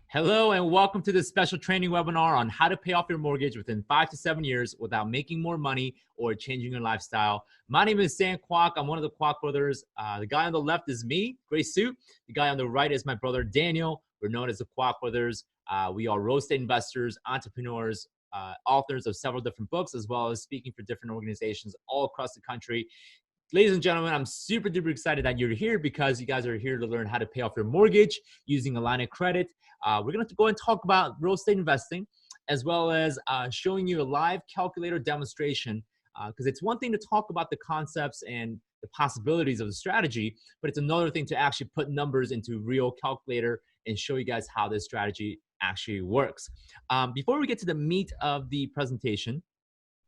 Hello and welcome to this special training webinar on how to pay off your mortgage within 5 to 7 years without making more money or changing your lifestyle. My name is Sam Kwok. I'm one of the Kwok brothers. The guy on the left is me, gray suit. The guy on the right is my brother Daniel. We're known as the Kwok brothers. We are real estate investors, entrepreneurs, authors of several different books, as well as speaking for different organizations all across the country. Ladies and gentlemen, I'm super duper excited that you're here because you guys are here to learn how to pay off your mortgage using a line of credit. We're going to go and talk about real estate investing, as well as showing you a live calculator demonstration, because it's one thing to talk about the concepts and the possibilities of the strategy, but it's another thing to actually put numbers into real calculator and show you guys how this strategy actually works. Before we get to the meat of the presentation,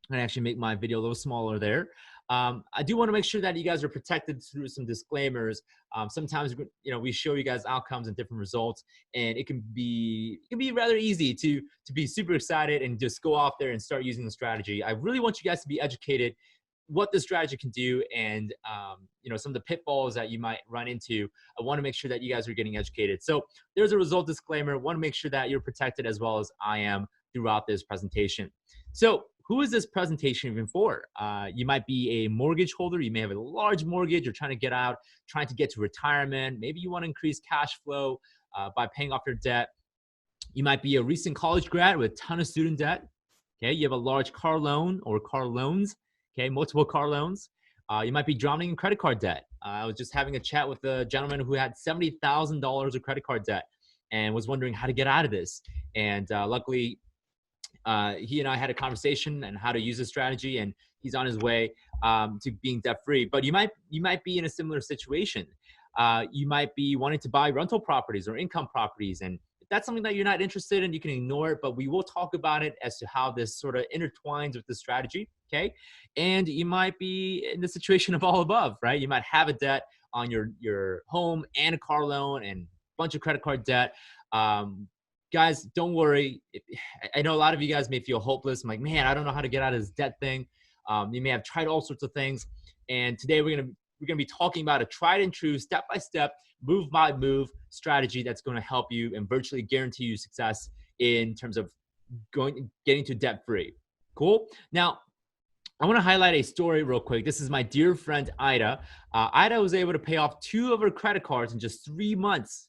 I'm gonna actually make my video a little smaller there. I do want to make sure that you guys are protected through some disclaimers. Sometimes, we show you guys outcomes and different results, and it can be rather easy to be super excited and just go off there and start using the strategy. I really want you guys to be educated what the strategy can do, and some of the pitfalls that you might run into. I want to make sure that you guys are getting educated. So there's a result disclaimer. I want to make sure that you're protected as well as I am throughout this presentation. So who is this presentation even for? You might be a mortgage holder. You may have a large mortgage. You're trying to get out, trying to get to retirement. Maybe you want to increase cash flow by paying off your debt. You might be a recent college grad with a ton of student debt. Okay, you have a large car loan or car loans. Okay, multiple car loans. You might be drowning in credit card debt. I was just having a chat with a gentleman who had $70,000 of credit card debt and was wondering how to get out of this. And luckily, he and I had a conversation on how to use this strategy, and he's on his way to being debt free. But you might be in a similar situation. You might be wanting to buy rental properties or income properties, and if that's something that you're not interested in, you can ignore it. But we will talk about it as to how this sort of intertwines with the strategy. Okay, and you might be in the situation of all above, right? You might have a debt on your home and a car loan and a bunch of credit card debt. Guys, don't worry. I know a lot of you guys may feel hopeless. I'm like, man, I don't know how to get out of this debt thing. You may have tried all sorts of things. And today we're gonna be talking about a tried and true, step-by-step, move-by-move strategy that's gonna help you and virtually guarantee you success in terms of getting to debt-free. Cool? Now, I want to highlight a story real quick. This is my dear friend, Ida. Ida was able to pay off 2 of her credit cards in just 3 months.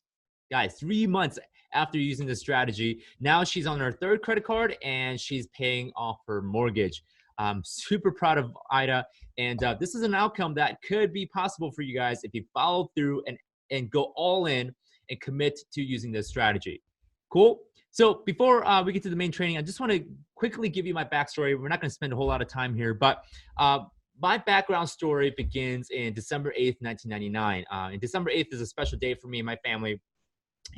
Guys, 3 months after using this strategy. Now she's on her 3rd credit card and she's paying off her mortgage. I'm super proud of Ida. And this is an outcome that could be possible for you guys if you follow through and go all in and commit to using this strategy. Cool? So before we get to the main training, I just want to quickly give you my backstory. We're not going to spend a whole lot of time here, but my background story begins in December 8th, 1999. And December 8th is a special day for me and my family.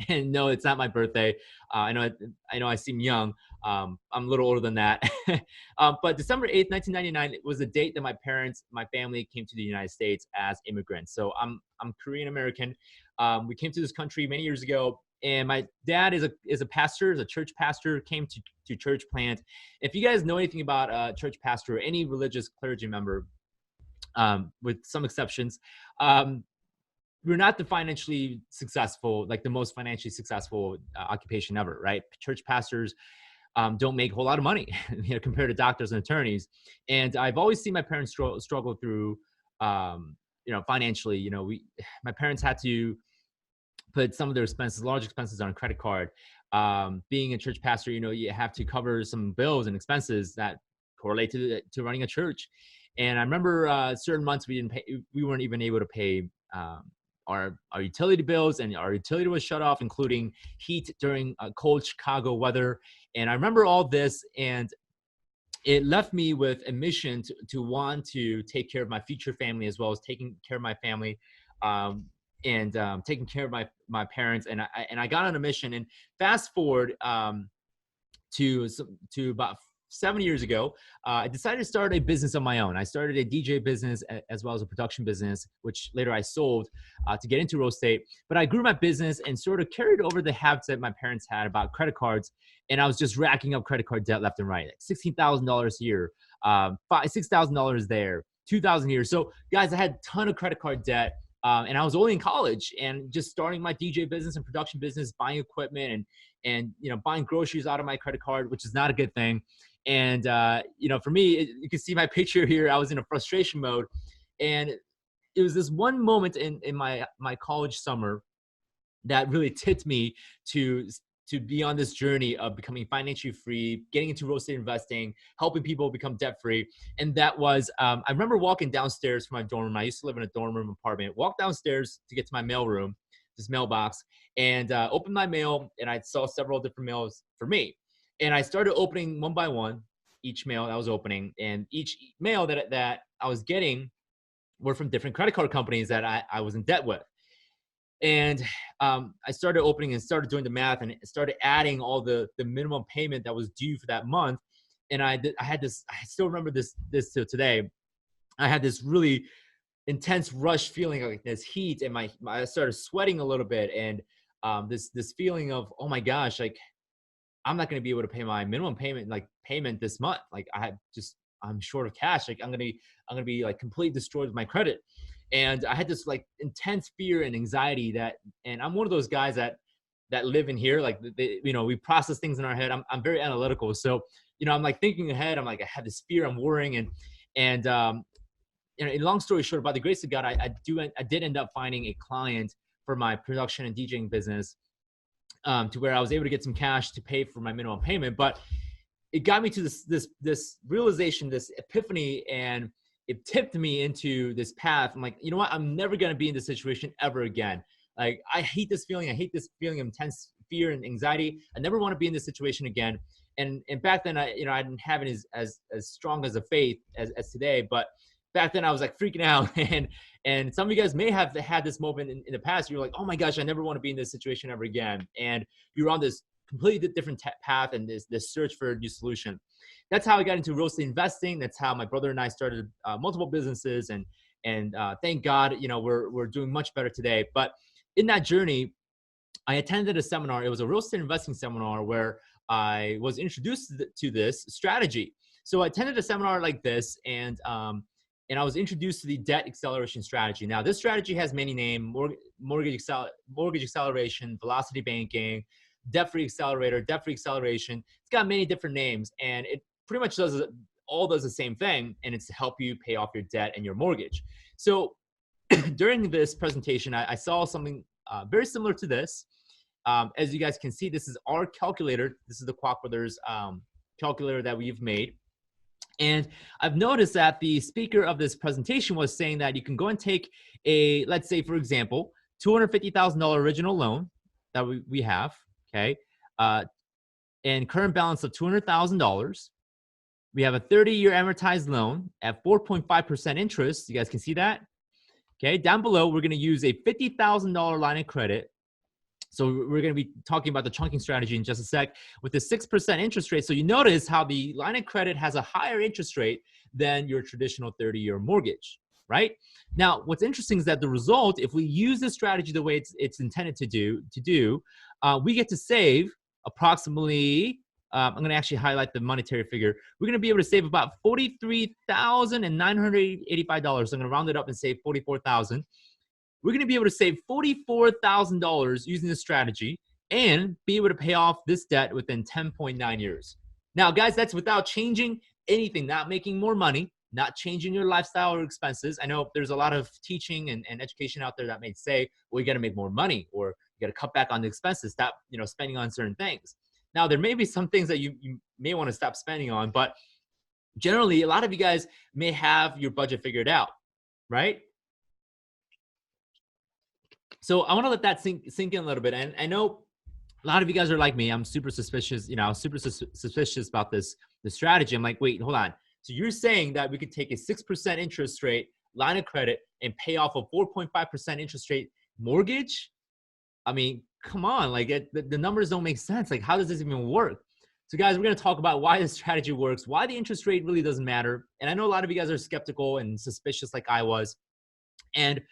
And no, it's not my birthday. I know I seem young. I'm a little older than that. But December 8th, 1999 was the date that my family came to the United States as immigrants. So I'm Korean American. We came to this country many years ago, and my dad is a pastor, is a church pastor, came to church plant. If you guys know anything about a church pastor or any religious clergy member, with some exceptions, we're not the financially successful, like the most financially successful occupation ever, right? Church pastors don't make a whole lot of money, compared to doctors and attorneys. And I've always seen my parents struggle through, financially. My parents had to put some of their expenses, large expenses, on a credit card. Being a church pastor, you have to cover some bills and expenses that correlate to running a church. And I remember certain months we weren't even able to pay our utility bills, and our utility was shut off, including heat during cold Chicago weather. And I remember all this, and it left me with a mission to want to take care of my future family, as well as taking care of my family, and taking care of my parents. And I got on a mission. And fast forward to about 7 years ago, I decided to start a business of my own. I started a DJ business as well as a production business, which later I sold to get into real estate. But I grew my business and sort of carried over the habits that my parents had about credit cards. And I was just racking up credit card debt left and right, like $16,000 a year, $6,000 there, $2,000 a year. So guys, I had a ton of credit card debt. And I was only in college and just starting my DJ business and production business, buying equipment and buying groceries out of my credit card, which is not a good thing. And for me, you can see my picture here. I was in a frustration mode, and it was this one moment in my college summer that really tipped me to be on this journey of becoming financially free, getting into real estate investing, helping people become debt free. And that was, I remember walking downstairs from my dorm room. I used to live in a dorm room apartment. Walked downstairs to get to my mail room, this mailbox, and opened my mail, and I saw several different mails for me. And I started opening one by one each mail that I was opening, and each mail that I was getting were from different credit card companies that I was in debt with. And I started opening and started doing the math and started adding all the minimum payment that was due for that month. And I had this, I still remember this till today. I had this really intense rush feeling, like this heat, and I started sweating a little bit, and this feeling of, oh my gosh, like I'm not going to be able to pay my minimum payment this month. Like I'm short of cash. Like I'm going to be like completely destroyed with my credit. And I had this like intense fear and anxiety and I'm one of those guys that live in here. Like, we process things in our head. I'm very analytical. So, I'm like thinking ahead. I'm like, I have this fear, I'm worrying. And long story short, by the grace of God, I did end up finding a client for my production and DJing business, to where I was able to get some cash to pay for my minimum payment. But it got me to this realization, this epiphany, and it tipped me into this path. I'm like, you know what? I'm never going to be in this situation ever again. Like, I hate this feeling. I hate this feeling of intense fear and anxiety. I never want to be in this situation again. And back then, I didn't have it as strong as a faith as today. But back then I was like freaking out. And some of you guys may have had this moment in the past. You're like, oh my gosh, I never want to be in this situation ever again. And you're on this completely different path and this search for a new solution. That's how I got into real estate investing. That's how my brother and I started multiple businesses, and thank God, we're doing much better today. But in that journey, I attended a seminar. It was a real estate investing seminar where I was introduced to this strategy. So I attended a seminar like this, and I was introduced to the debt acceleration strategy. Now, this strategy has many names: mortgage acceleration, velocity banking, debt-free accelerator, debt-free acceleration. It's got many different names, and it pretty much does the same thing, and it's to help you pay off your debt and your mortgage. So during this presentation, I saw something very similar to this. As you guys can see, this is our calculator. This is the Kwok Brothers calculator that we've made. And I've noticed that the speaker of this presentation was saying that you can go and take let's say, for example, $250,000 original loan that we have, okay, and current balance of $200,000. We have a 30-year amortized loan at 4.5% interest. You guys can see that? Okay, down below, we're going to use a $50,000 line of credit. So we're going to be talking about the chunking strategy in just a sec with the 6% interest rate. So you notice how the line of credit has a higher interest rate than your traditional 30-year mortgage, right? Now, what's interesting is that the result, if we use this strategy the way it's intended to do, we get to save approximately, I'm going to actually highlight the monetary figure. We're going to be able to save about $43,985. I'm going to round it up and say $44,000. We're going to be able to save $44,000 using this strategy and be able to pay off this debt within 10.9 years. Now, guys, that's without changing anything, not making more money, not changing your lifestyle or expenses. I know there's a lot of teaching and education out there that may say, well, you got to make more money, or you got to cut back on the expenses, stop, spending on certain things. Now, there may be some things that you may want to stop spending on, but generally, a lot of you guys may have your budget figured out, right? So I want to let that sink in a little bit. And I know a lot of you guys are like me. I'm super suspicious. I was super suspicious about the strategy. I'm like, wait, hold on. So you're saying that we could take a 6% interest rate line of credit and pay off a 4.5% interest rate mortgage? I mean, come on, like the numbers don't make sense. Like, how does this even work? So guys, we're going to talk about why this strategy works, why the interest rate really doesn't matter. And I know a lot of you guys are skeptical and suspicious like I was. And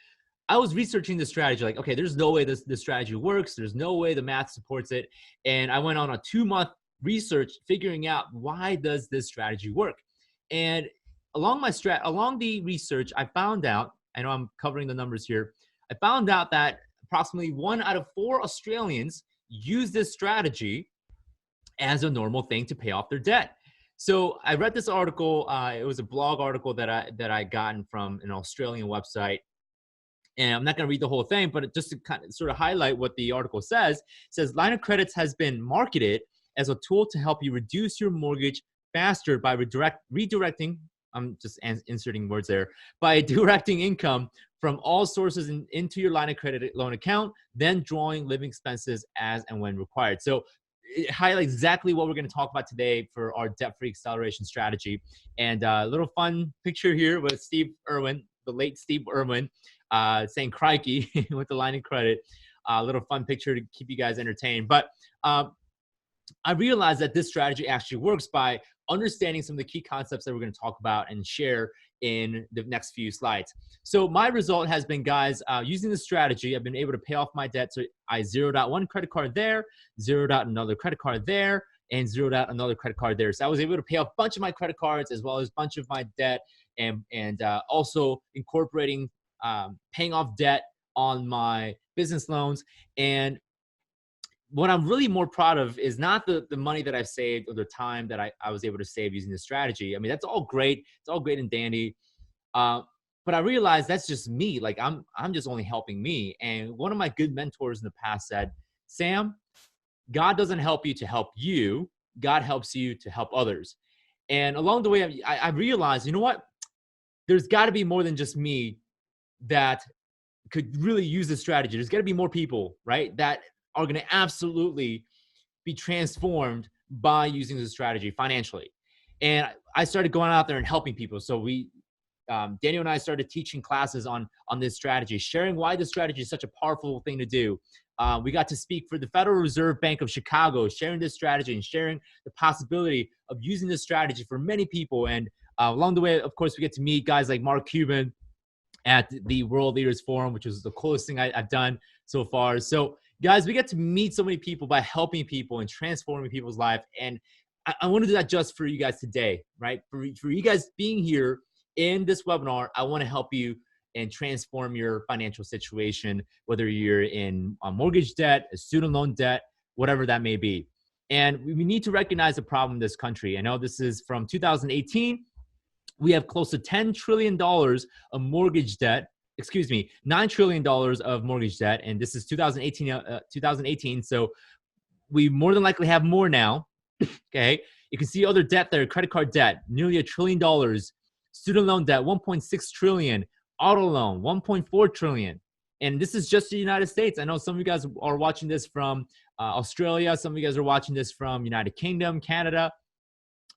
I was researching this strategy, like, okay, there's no way this strategy works. There's no way the math supports it. And I went on a 2-month research figuring out, why does this strategy work? And along the research, I found out, I know I'm covering the numbers here, I found out that approximately 1 out of 4 Australians use this strategy as a normal thing to pay off their debt. So I read this article. It was a blog article that I gotten from an Australian website, and I'm not going to read the whole thing, but just to kind of sort of highlight what the article says, it says line of credits has been marketed as a tool to help you reduce your mortgage faster by redirecting. I'm just inserting words there, by directing income from all sources into your line of credit loan account, then drawing living expenses as and when required. So it highlights exactly what we're going to talk about today for our debt-free acceleration strategy. And a little fun picture here with Steve Irwin, the late Steve Irwin, saying crikey with the line of credit. A little fun picture to keep you guys entertained. But I realized that this strategy actually works by understanding some of the key concepts that we're going to talk about and share in the next few slides. So my result has been, guys, using this strategy, I've been able to pay off my debt. So I zeroed out one credit card there, zeroed out another credit card there, and zeroed out another credit card there. So I was able to pay off a bunch of my credit cards as well as a bunch of my debt, and also incorporating paying off debt on my business loans. And what I'm really more proud of is not the money that I've saved or the time that I was able to save using this strategy. I mean, that's all great. It's all great and dandy. But I realized that's just me. Like I'm just only helping me. And one of my good mentors in the past said, Sam, God doesn't help you to help you. God helps you to help others. And along the way, I realized, you know what? There's got to be more than just me that could really use this strategy. There's got to be more people, right, that are going to absolutely be transformed by using this strategy financially. And I started going out there and helping people. So Daniel and I started teaching classes on this strategy, sharing why this strategy is such a powerful thing to do. We got to speak for the Federal Reserve Bank of Chicago, sharing this strategy and sharing the possibility of using this strategy for many people. And along the way, of course, we get to meet guys like Mark Cuban at the World Leaders Forum, which was the coolest thing I've done so far. So guys, we get to meet so many people by helping people and transforming people's life. And I want to do that just for you guys today, right? For you guys being here in this webinar, I want to help you and transform your financial situation, whether you're in a mortgage debt, a student loan debt, whatever that may be. And we need to recognize the problem in this country. I know this is from 2018. We have close to $10 trillion of mortgage debt. Excuse me, $9 trillion of mortgage debt. And this is 2018. So we more than likely have more now. Okay. You can see other debt there, credit card debt, nearly $1 trillion, student loan debt, 1.6 trillion, auto loan, 1.4 trillion. And this is just the United States. I know some of you guys are watching this from Australia. Some of you guys are watching this from United Kingdom, Canada.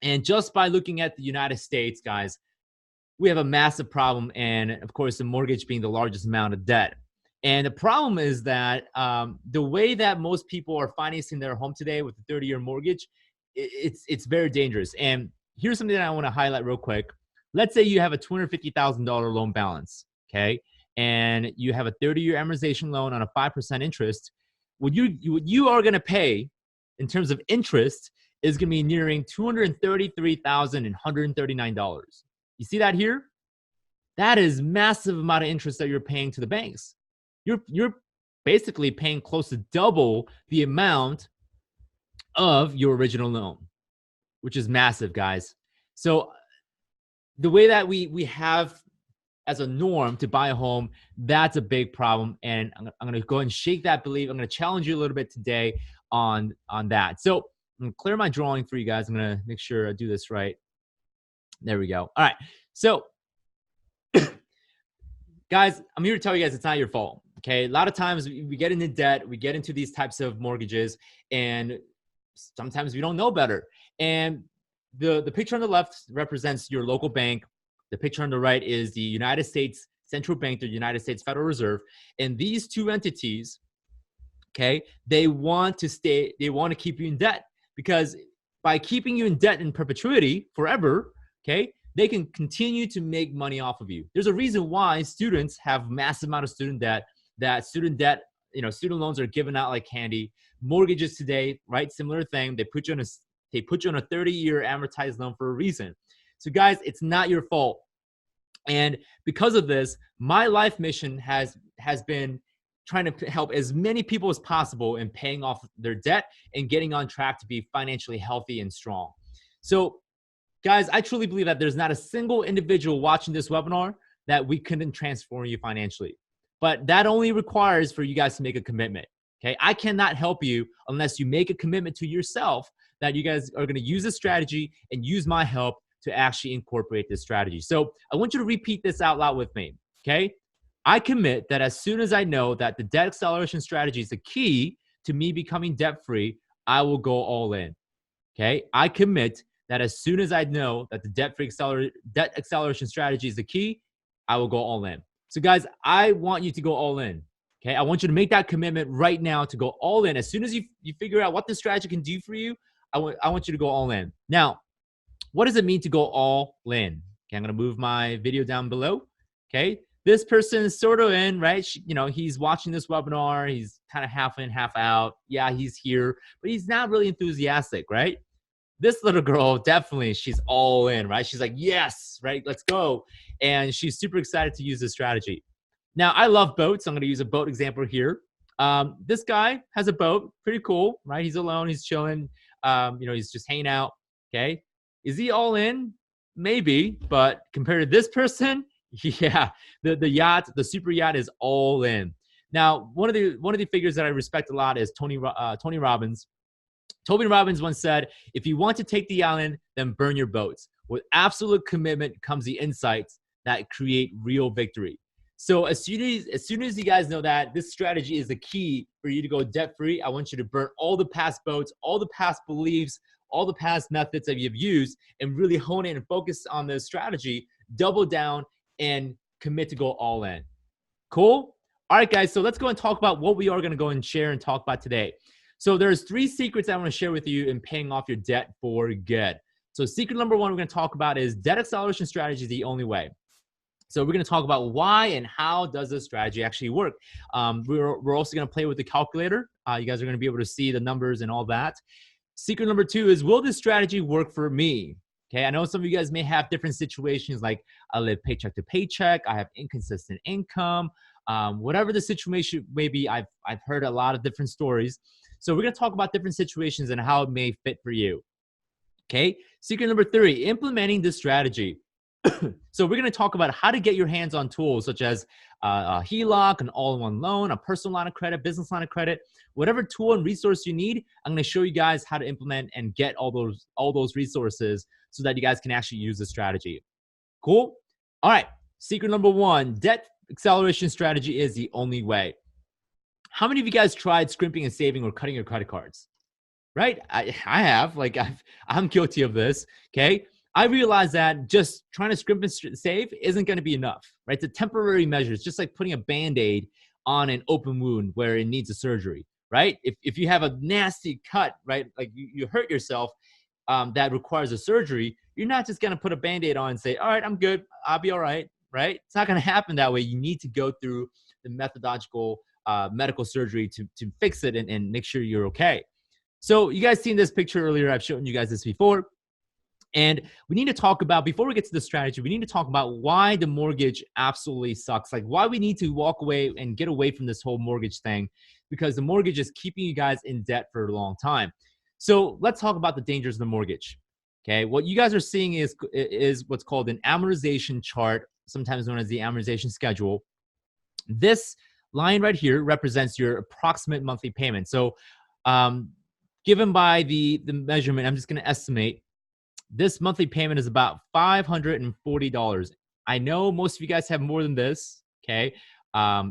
And just by looking at the United States, guys, we have a massive problem. And of course, the mortgage being the largest amount of debt. And the problem is that the way that most people are financing their home today with a 30-year mortgage, it's very dangerous. And here's something that I want to highlight real quick. Let's say you have a $250,000 loan balance, okay? And you have a 30-year amortization loan on a 5% interest. What you are going to pay in terms of interest is going to be nearing $233,139. You see that here? That is massive amount of interest that you're paying to the banks. You're basically paying close to double the amount of your original loan, which is massive, guys. So the way that we have as a norm to buy a home, that's a big problem. And I'm going to go ahead and shake that belief. I'm going to challenge you a little bit today on that. So I'm going to clear my drawing for you guys. I'm going to make sure I do this right. There we go. All right. So guys, I'm here to tell you guys it's not your fault. Okay. A lot of times we get into debt, we get into these types of mortgages, and sometimes we don't know better. And the picture on the left represents your local bank. The picture on the right is the United States Central Bank, the United States Federal Reserve. And these two entities, okay, they want to keep you in debt, because by keeping you in debt in perpetuity forever, okay, they can continue to make money off of you. There's a reason why students have massive amount of student debt. That student debt, student loans are given out like candy. Mortgages today, right? Similar thing. They put you on a 30-year amortized loan for a reason. So guys, it's not your fault. And because of this, my life mission has has been trying to help as many people as possible in paying off their debt and getting on track to be financially healthy and strong. So, guys, I truly believe that there's not a single individual watching this webinar that we couldn't transform you financially. But that only requires for you guys to make a commitment. Okay, I cannot help you unless you make a commitment to yourself that you guys are going to use this strategy and use my help to actually incorporate this strategy. So I want you to repeat this out loud with me. Okay, I commit that as soon as I know that the debt acceleration strategy is the key to me becoming debt free, I will go all in. Okay, I commit that as soon as I know that the debt acceleration strategy is the key, I will go all in. So guys, I want you to go all in. Okay, I want you to make that commitment right now to go all in. As soon as you figure out what this strategy can do for you, I want you to go all in. Now, what does it mean to go all in? Okay, I'm gonna move my video down below. Okay, this person is sort of in, right? He's watching this webinar. He's kind of half in, half out. Yeah, he's here, but he's not really enthusiastic, right? This little girl, definitely, she's all in, right? She's like, yes, right? Let's go. And she's super excited to use this strategy. Now, I love boats. I'm going to use a boat example here. This guy has a boat, pretty cool, right? He's alone, he's chilling. He's just hanging out. Okay, is he all in? Maybe, but compared to this person, yeah, the yacht, the super yacht, is all in. Now, one of the figures that I respect a lot is Tony Robbins. Tony Robbins once said, "If you want to take the island, then burn your boats. With absolute commitment comes the insights that create real victory." So as soon as you guys know that this strategy is the key for you to go debt free, I want you to burn all the past boats, all the past beliefs, all the past methods that you've used, and really hone in and focus on the strategy, double down, and commit to go all in. Cool? All right, guys, so let's go and talk about what we are going to go and share and talk about today. So there's 3 secrets I want to share with you in paying off your debt for good. So secret number 1 we're going to talk about is debt acceleration strategy is the only way. So we're going to talk about why and how does this strategy actually work. We're also going to play with the calculator. You guys are going to be able to see the numbers and all that. Secret number 2 is, will this strategy work for me? Okay, I know some of you guys may have different situations, like I live paycheck to paycheck, I have inconsistent income, whatever the situation may be. I've heard a lot of different stories. So we're going to talk about different situations and how it may fit for you. Okay, secret number 3, implementing this strategy. So we're going to talk about how to get your hands on tools such as a HELOC, an all-in-one loan, a personal line of credit, business line of credit, whatever tool and resource you need. I'm going to show you guys how to implement and get all those resources so that you guys can actually use the strategy. Cool? All right. Secret number 1, debt acceleration strategy is the only way. How many of you guys tried scrimping and saving or cutting your credit cards? Right? I have. Like, I'm guilty of this. Okay. I realized that just trying to scrimp and save isn't going to be enough, right? It's a temporary measure. It's just like putting a Band-Aid on an open wound where it needs a surgery, right? If you have a nasty cut, right, like you hurt yourself, that requires a surgery, you're not just going to put a Band-Aid on and say, all right, I'm good, I'll be all right, right? It's not going to happen that way. You need to go through the methodological medical surgery to fix it and make sure you're okay. So you guys seen this picture earlier. I've shown you guys this before. And we need to talk about, before we get to the strategy, we need to talk about why the mortgage absolutely sucks. Like, why we need to walk away and get away from this whole mortgage thing, because the mortgage is keeping you guys in debt for a long time. So let's talk about the dangers of the mortgage. Okay, what you guys are seeing is what's called an amortization chart, sometimes known as the amortization schedule. This line right here represents your approximate monthly payment. So given by the measurement, I'm just going to estimate this monthly payment is about $540. I know most of you guys have more than this, okay?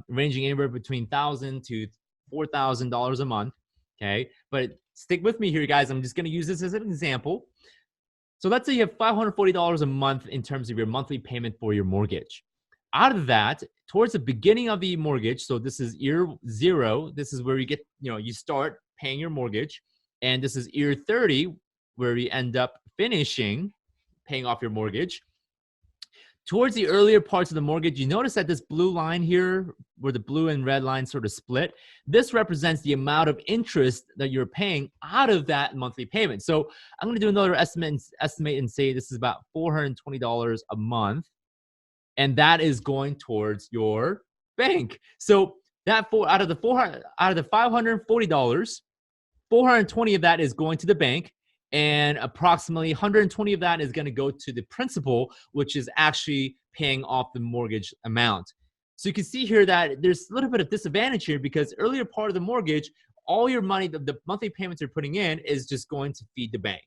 Ranging anywhere between $1,000 to $4,000 a month, okay? But stick with me here, guys. I'm just going to use this as an example. So let's say you have $540 a month in terms of your monthly payment for your mortgage. Out of that, towards the beginning of the mortgage, so this is year 0, this is where you get, you start paying your mortgage, and this is year 30, where you end up finishing paying off your mortgage. Towards the earlier parts of the mortgage, you notice that this blue line here, where the blue and red line sort of split, this represents the amount of interest that you're paying out of that monthly payment. So I'm going to do another estimate and say this is about $420 a month, and that is going towards your bank. So that out of the $540, 420 of that is going to the bank, and approximately 120 of that is going to go to the principal, which is actually paying off the mortgage amount. So you can see here that there's a little bit of disadvantage here because earlier part of the mortgage, all your money, the monthly payments you're putting in is just going to feed the bank.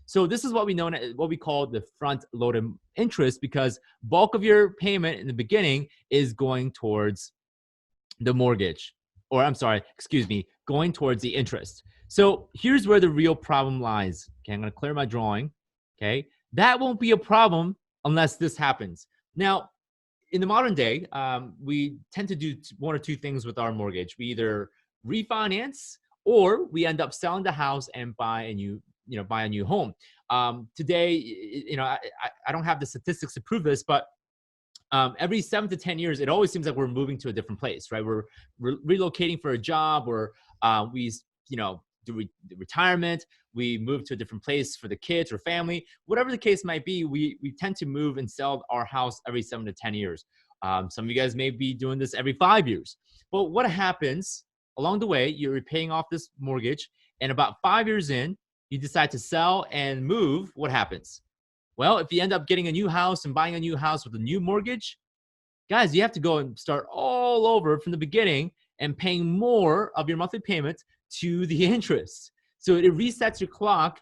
So this is what we call the front-loaded interest, because bulk of your payment in the beginning is going towards the mortgage, or I'm sorry, excuse me, going towards the interest. So here's where the real problem lies. Okay, I'm going to clear my drawing. Okay, that won't be a problem unless this happens. Now, in the modern day, we tend to do one or two things with our mortgage. We either refinance or we end up selling the house and buy a new home. Today, I don't have the statistics to prove this, but every 7 to 10 years, it always seems like we're moving to a different place, right? We're relocating for a job, or we do retirement, we move to a different place for the kids or family, whatever the case might be. We tend to move and sell our house every 7 to 10 years. Some of you guys may be doing this every 5 years. But what happens along the way, you're paying off this mortgage, and about 5 years in, you decide to sell and move. What happens? Well, if you end up getting a new house and buying a new house with a new mortgage, guys, you have to go and start all over from the beginning and paying more of your monthly payment to the interest. So it resets your clock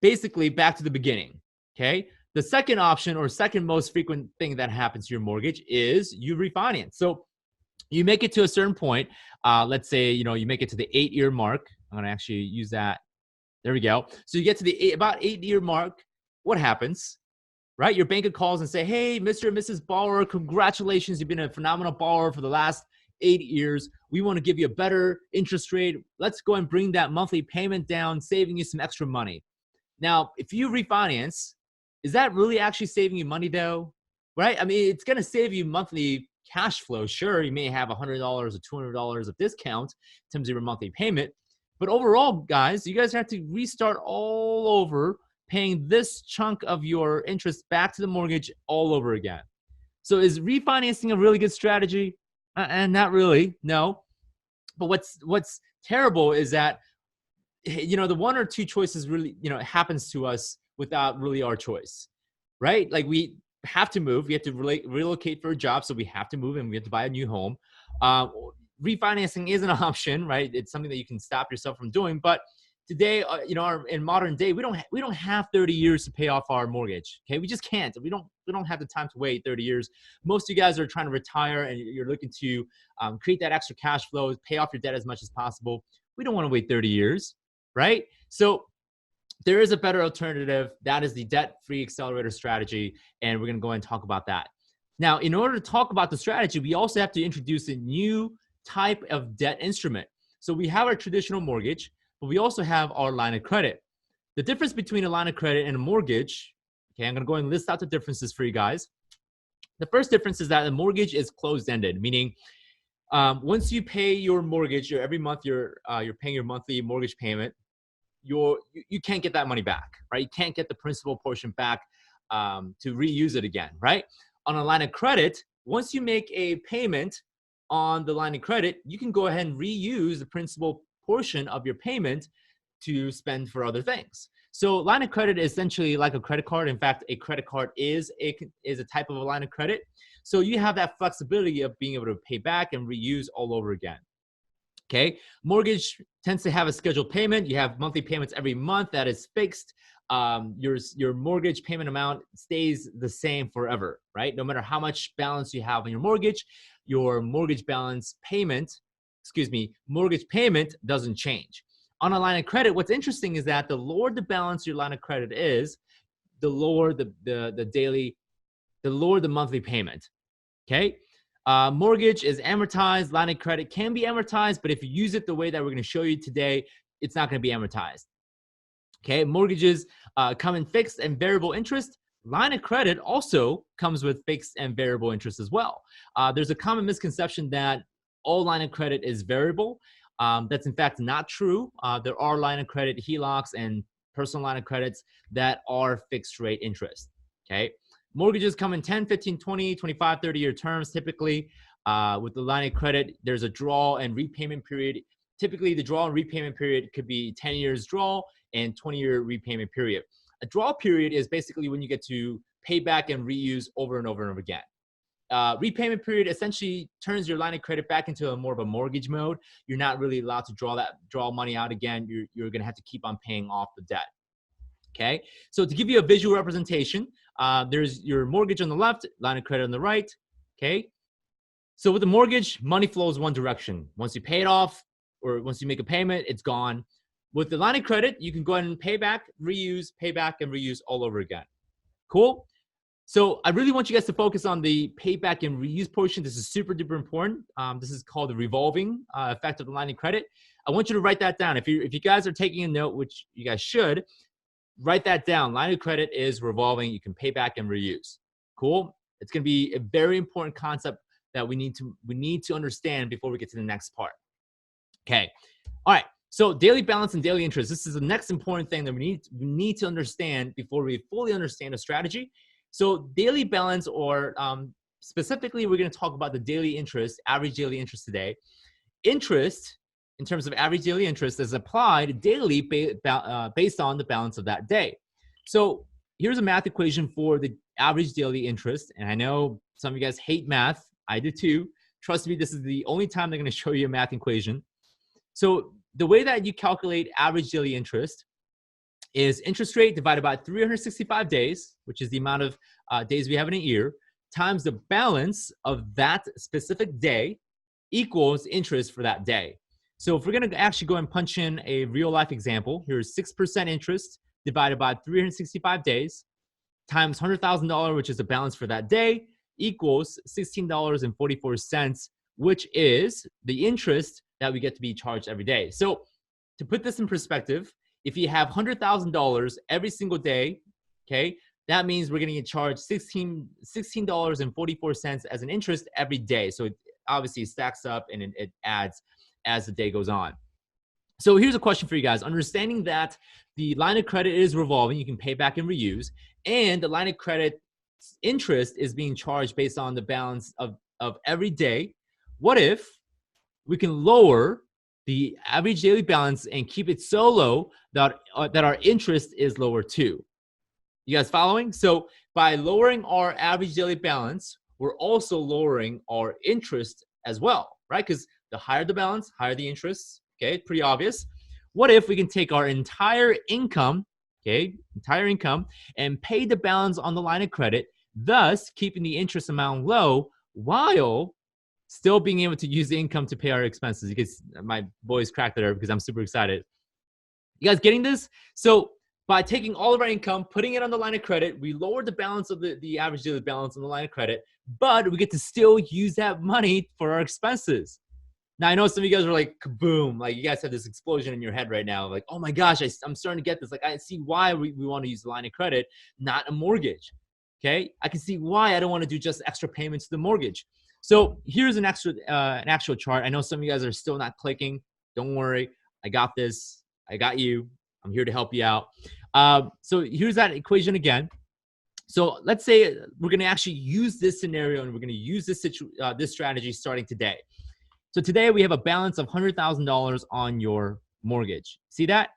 basically back to the beginning, okay? The second option, or second most frequent thing that happens to your mortgage, is you refinance. So you make it to a certain point. Let's say, you make it to the 8-year mark. I'm gonna actually use that. There we go. So you get to the about 8-year mark. What happens? Right? Your banker calls and say, hey, Mr. and Mrs. Borrower, congratulations. You've been a phenomenal borrower for the last 8 years. We want to give you a better interest rate. Let's go and bring that monthly payment down, saving you some extra money. Now, if you refinance, is that really actually saving you money though? Right? I mean, it's going to save you monthly cash flow. Sure, you may have $100 or $200 of discount in terms of your monthly payment. But overall, guys, you guys have to restart all over, paying this chunk of your interest back to the mortgage all over again. So is refinancing a really good strategy? And not really, no. But what's terrible is that, the one or two choices really, happens to us without really our choice, right? Like we have to move, we have to relocate for a job, so we have to move and we have to buy a new home. Refinancing is an option, right? It's something that you can stop yourself from doing, but today, in modern day, we don't have 30 years to pay off our mortgage. Okay, we just can't. We don't have the time to wait 30 years. Most of you guys are trying to retire and you're looking to create that extra cash flow, pay off your debt as much as possible. We don't want to wait 30 years, right? So there is a better alternative. That is the debt-free accelerator strategy, and we're going to go and talk about that. Now, in order to talk about the strategy, we also have to introduce a new type of debt instrument. So we have our traditional mortgage, but we also have our line of credit. The difference between a line of credit and a mortgage, okay, I'm going to go and list out the differences for you guys. The first difference is that a mortgage is closed-ended, meaning once you pay your mortgage, every month you're paying your monthly mortgage payment, you can't get that money back, right? You can't get the principal portion back to reuse it again, right? On a line of credit, once you make a payment on the line of credit, you can go ahead and reuse the principal portion of your payment to spend for other things. So line of credit is essentially like a credit card. In fact, a credit card is a type of a line of credit. So you have that flexibility of being able to pay back and reuse all over again. Okay, mortgage tends to have a scheduled payment. You have monthly payments every month that is fixed. Your mortgage payment amount stays the same forever, right? No matter how much balance you have on your mortgage mortgage payment doesn't change. On a line of credit, what's interesting is that the lower the balance your line of credit is, the lower the monthly payment. Okay. Mortgage is amortized. Line of credit can be amortized, but if you use it the way that we're going to show you today, it's not going to be amortized. Okay. Mortgages come in fixed and variable interest. Line of credit also comes with fixed and variable interest as well. There's a common misconception that all line of credit is variable. That's in fact not true. There are line of credit HELOCs and personal line of credits that are fixed rate interest. Okay. Mortgages come in 10, 15, 20, 25, 30-year terms typically. With the line of credit, there's a draw and repayment period. Typically, the draw and repayment period could be 10 years draw and 20-year repayment period. A draw period is basically when you get to pay back and reuse over and over and over again. Repayment period essentially turns your line of credit back into more of a mortgage mode. You're not really allowed to draw money out again. You're going to have to keep on paying off the debt. Okay, so to give you a visual representation, there's your mortgage on the left, line of credit on the right. Okay, so with the mortgage, money flows one direction. Once you pay it off, or once you make a payment, it's gone. With the line of credit, you can go ahead and pay back, reuse, pay back, and reuse all over again. Cool? So I really want you guys to focus on the payback and reuse portion. This is super duper important. This is called the revolving effect of the line of credit. I want you to write that down. If you guys are taking a note, which you guys should, write that down. Line of credit is revolving. You can pay back and reuse. Cool? It's going to be a very important concept that we need to understand before we get to the next part. Okay. All right. So daily balance and daily interest. This is the next important thing that we need to understand before we fully understand a strategy. So daily balance, or specifically, we're going to talk about the daily interest, average daily interest today. Interest, in terms of average daily interest, is applied daily based on the balance of that day. So here's a math equation for the average daily interest. And I know some of you guys hate math. I do too. Trust me, this is the only time they're going to show you a math equation. So the way that you calculate average daily interest is interest rate divided by 365 days, which is the amount of days we have in a year, times the balance of that specific day equals interest for that day. So if we're going to actually go and punch in a real life example, here's 6% interest divided by 365 days times $100,000, which is the balance for that day, equals $16.44, which is the interest that we get to be charged every day. So to put this in perspective, if you have $100,000 every single day, okay, that means we're going to get charged $16.44 as an interest every day. So it obviously stacks up and it adds as the day goes on. So here's a question for you guys. Understanding that the line of credit is revolving, you can pay back and reuse, and the line of credit interest is being charged based on the balance of every day. What if we can lower the average daily balance and keep it so low that our interest is lower too? You guys following? So by lowering our average daily balance, we're also lowering our interest as well, right? Because the higher the balance, higher the interest. Okay, pretty obvious. What if we can take our entire income, and pay the balance on the line of credit, thus keeping the interest amount low while still being able to use the income to pay our expenses? You guys, my boys cracked there because I'm super excited. You guys getting this? So by taking all of our income, putting it on the line of credit, we lowered the balance of the average daily balance on the line of credit, but we get to still use that money for our expenses. Now, I know some of you guys are like, kaboom, like you guys have this explosion in your head right now. Like, oh my gosh, I'm starting to get this. Like, I see why we want to use the line of credit, not a mortgage. Okay. I can see why I don't want to do just extra payments to the mortgage. So here's an actual chart. I know some of you guys are still not clicking. Don't worry. I got this. I got you. I'm here to help you out. So here's that equation again. So let's say we're going to actually use this scenario and we're going to use this strategy starting today. So today we have a balance of $100,000 on your mortgage. See that?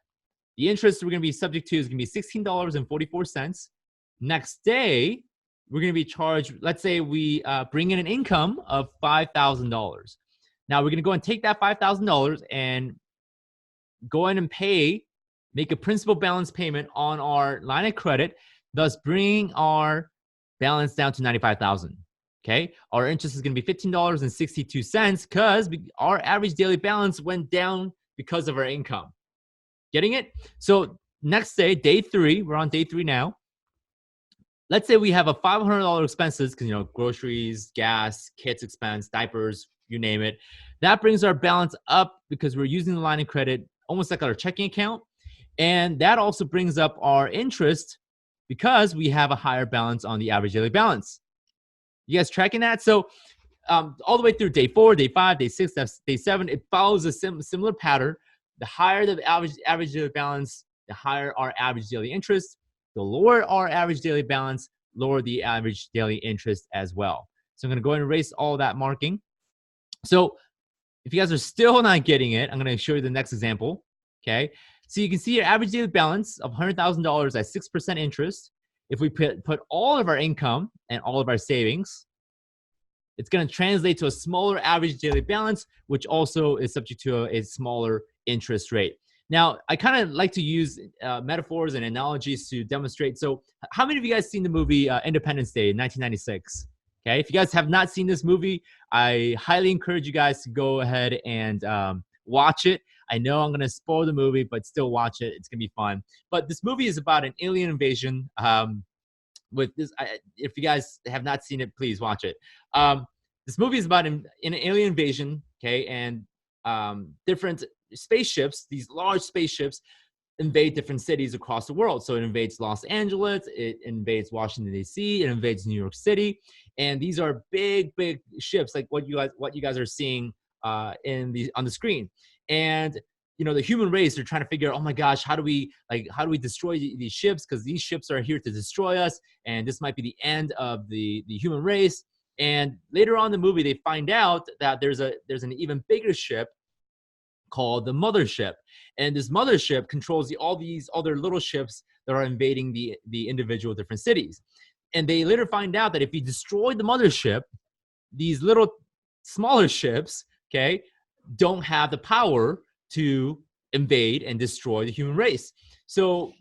The interest we're going to be subject to is going to be $16.44. Next day, we're going to be charged, let's say we bring in an income of $5,000. Now we're going to go and take that $5,000 and go in and make a principal balance payment on our line of credit, thus bringing our balance down to $95,000. Okay, our interest is going to be $15.62 because our average daily balance went down because of our income. Getting it? So next day, day 3, we're on day 3 now. Let's say we have a $500 expenses because, groceries, gas, kids expense, diapers, you name it. That brings our balance up because we're using the line of credit almost like our checking account. And that also brings up our interest because we have a higher balance on the average daily balance. You guys tracking that? So all the way through day 4, day 5, day 6, day 7, it follows a similar pattern. The higher the average daily balance, the higher our average daily interest. The lower our average daily balance, lower the average daily interest as well. So I'm going to go ahead and erase all that marking. So if you guys are still not getting it, I'm going to show you the next example. Okay. So you can see your average daily balance of $100,000 at 6% interest. If we put all of our income and all of our savings, it's going to translate to a smaller average daily balance, which also is subject to a smaller interest rate. Now, I kind of like to use metaphors and analogies to demonstrate. So how many of you guys seen the movie Independence Day in 1996? Okay, if you guys have not seen this movie, I highly encourage you guys to go ahead and watch it. I know I'm going to spoil the movie, but still watch it. It's going to be fun. But this movie is about an alien invasion. With this, if you guys have not seen it, please watch it. This movie is about an alien invasion, okay, and different spaceships, these large spaceships, invade different cities across the world. So it invades Los Angeles, it invades Washington D.C., it invades New York City, and these are big ships, like what you guys are seeing on the screen. And the human race, they're trying to figure out, oh my gosh, how do we destroy these ships, because these ships are here to destroy us, and this might be the end of the human race. And later on in the movie, they find out that there's an even bigger ship called the mothership, and this mothership controls all these other little ships that are invading the individual different cities. And they later find out that if you destroy the mothership, these little smaller ships, okay, don't have the power to invade and destroy the human race. So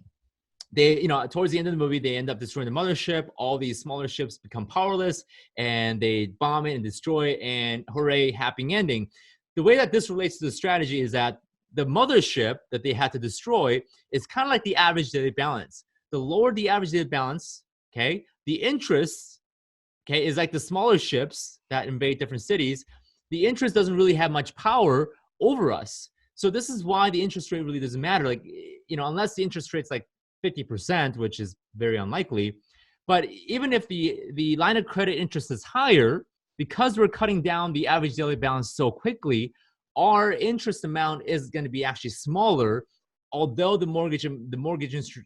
they, towards the end of the movie, they end up destroying the mothership. All these smaller ships become powerless, and they bomb it and destroy it, and hooray, happy ending. The way that this relates to the strategy is that the mothership that they had to destroy is kind of like the average daily balance. The lower the average daily balance, okay, the interest, okay, is like the smaller ships that invade different cities. The interest doesn't really have much power over us. So this is why the interest rate really doesn't matter. Like, unless the interest rate's like 50%, which is very unlikely. But even if the line of credit interest is higher, because we're cutting down the average daily balance so quickly, our interest amount is going to be actually smaller, although the mortgage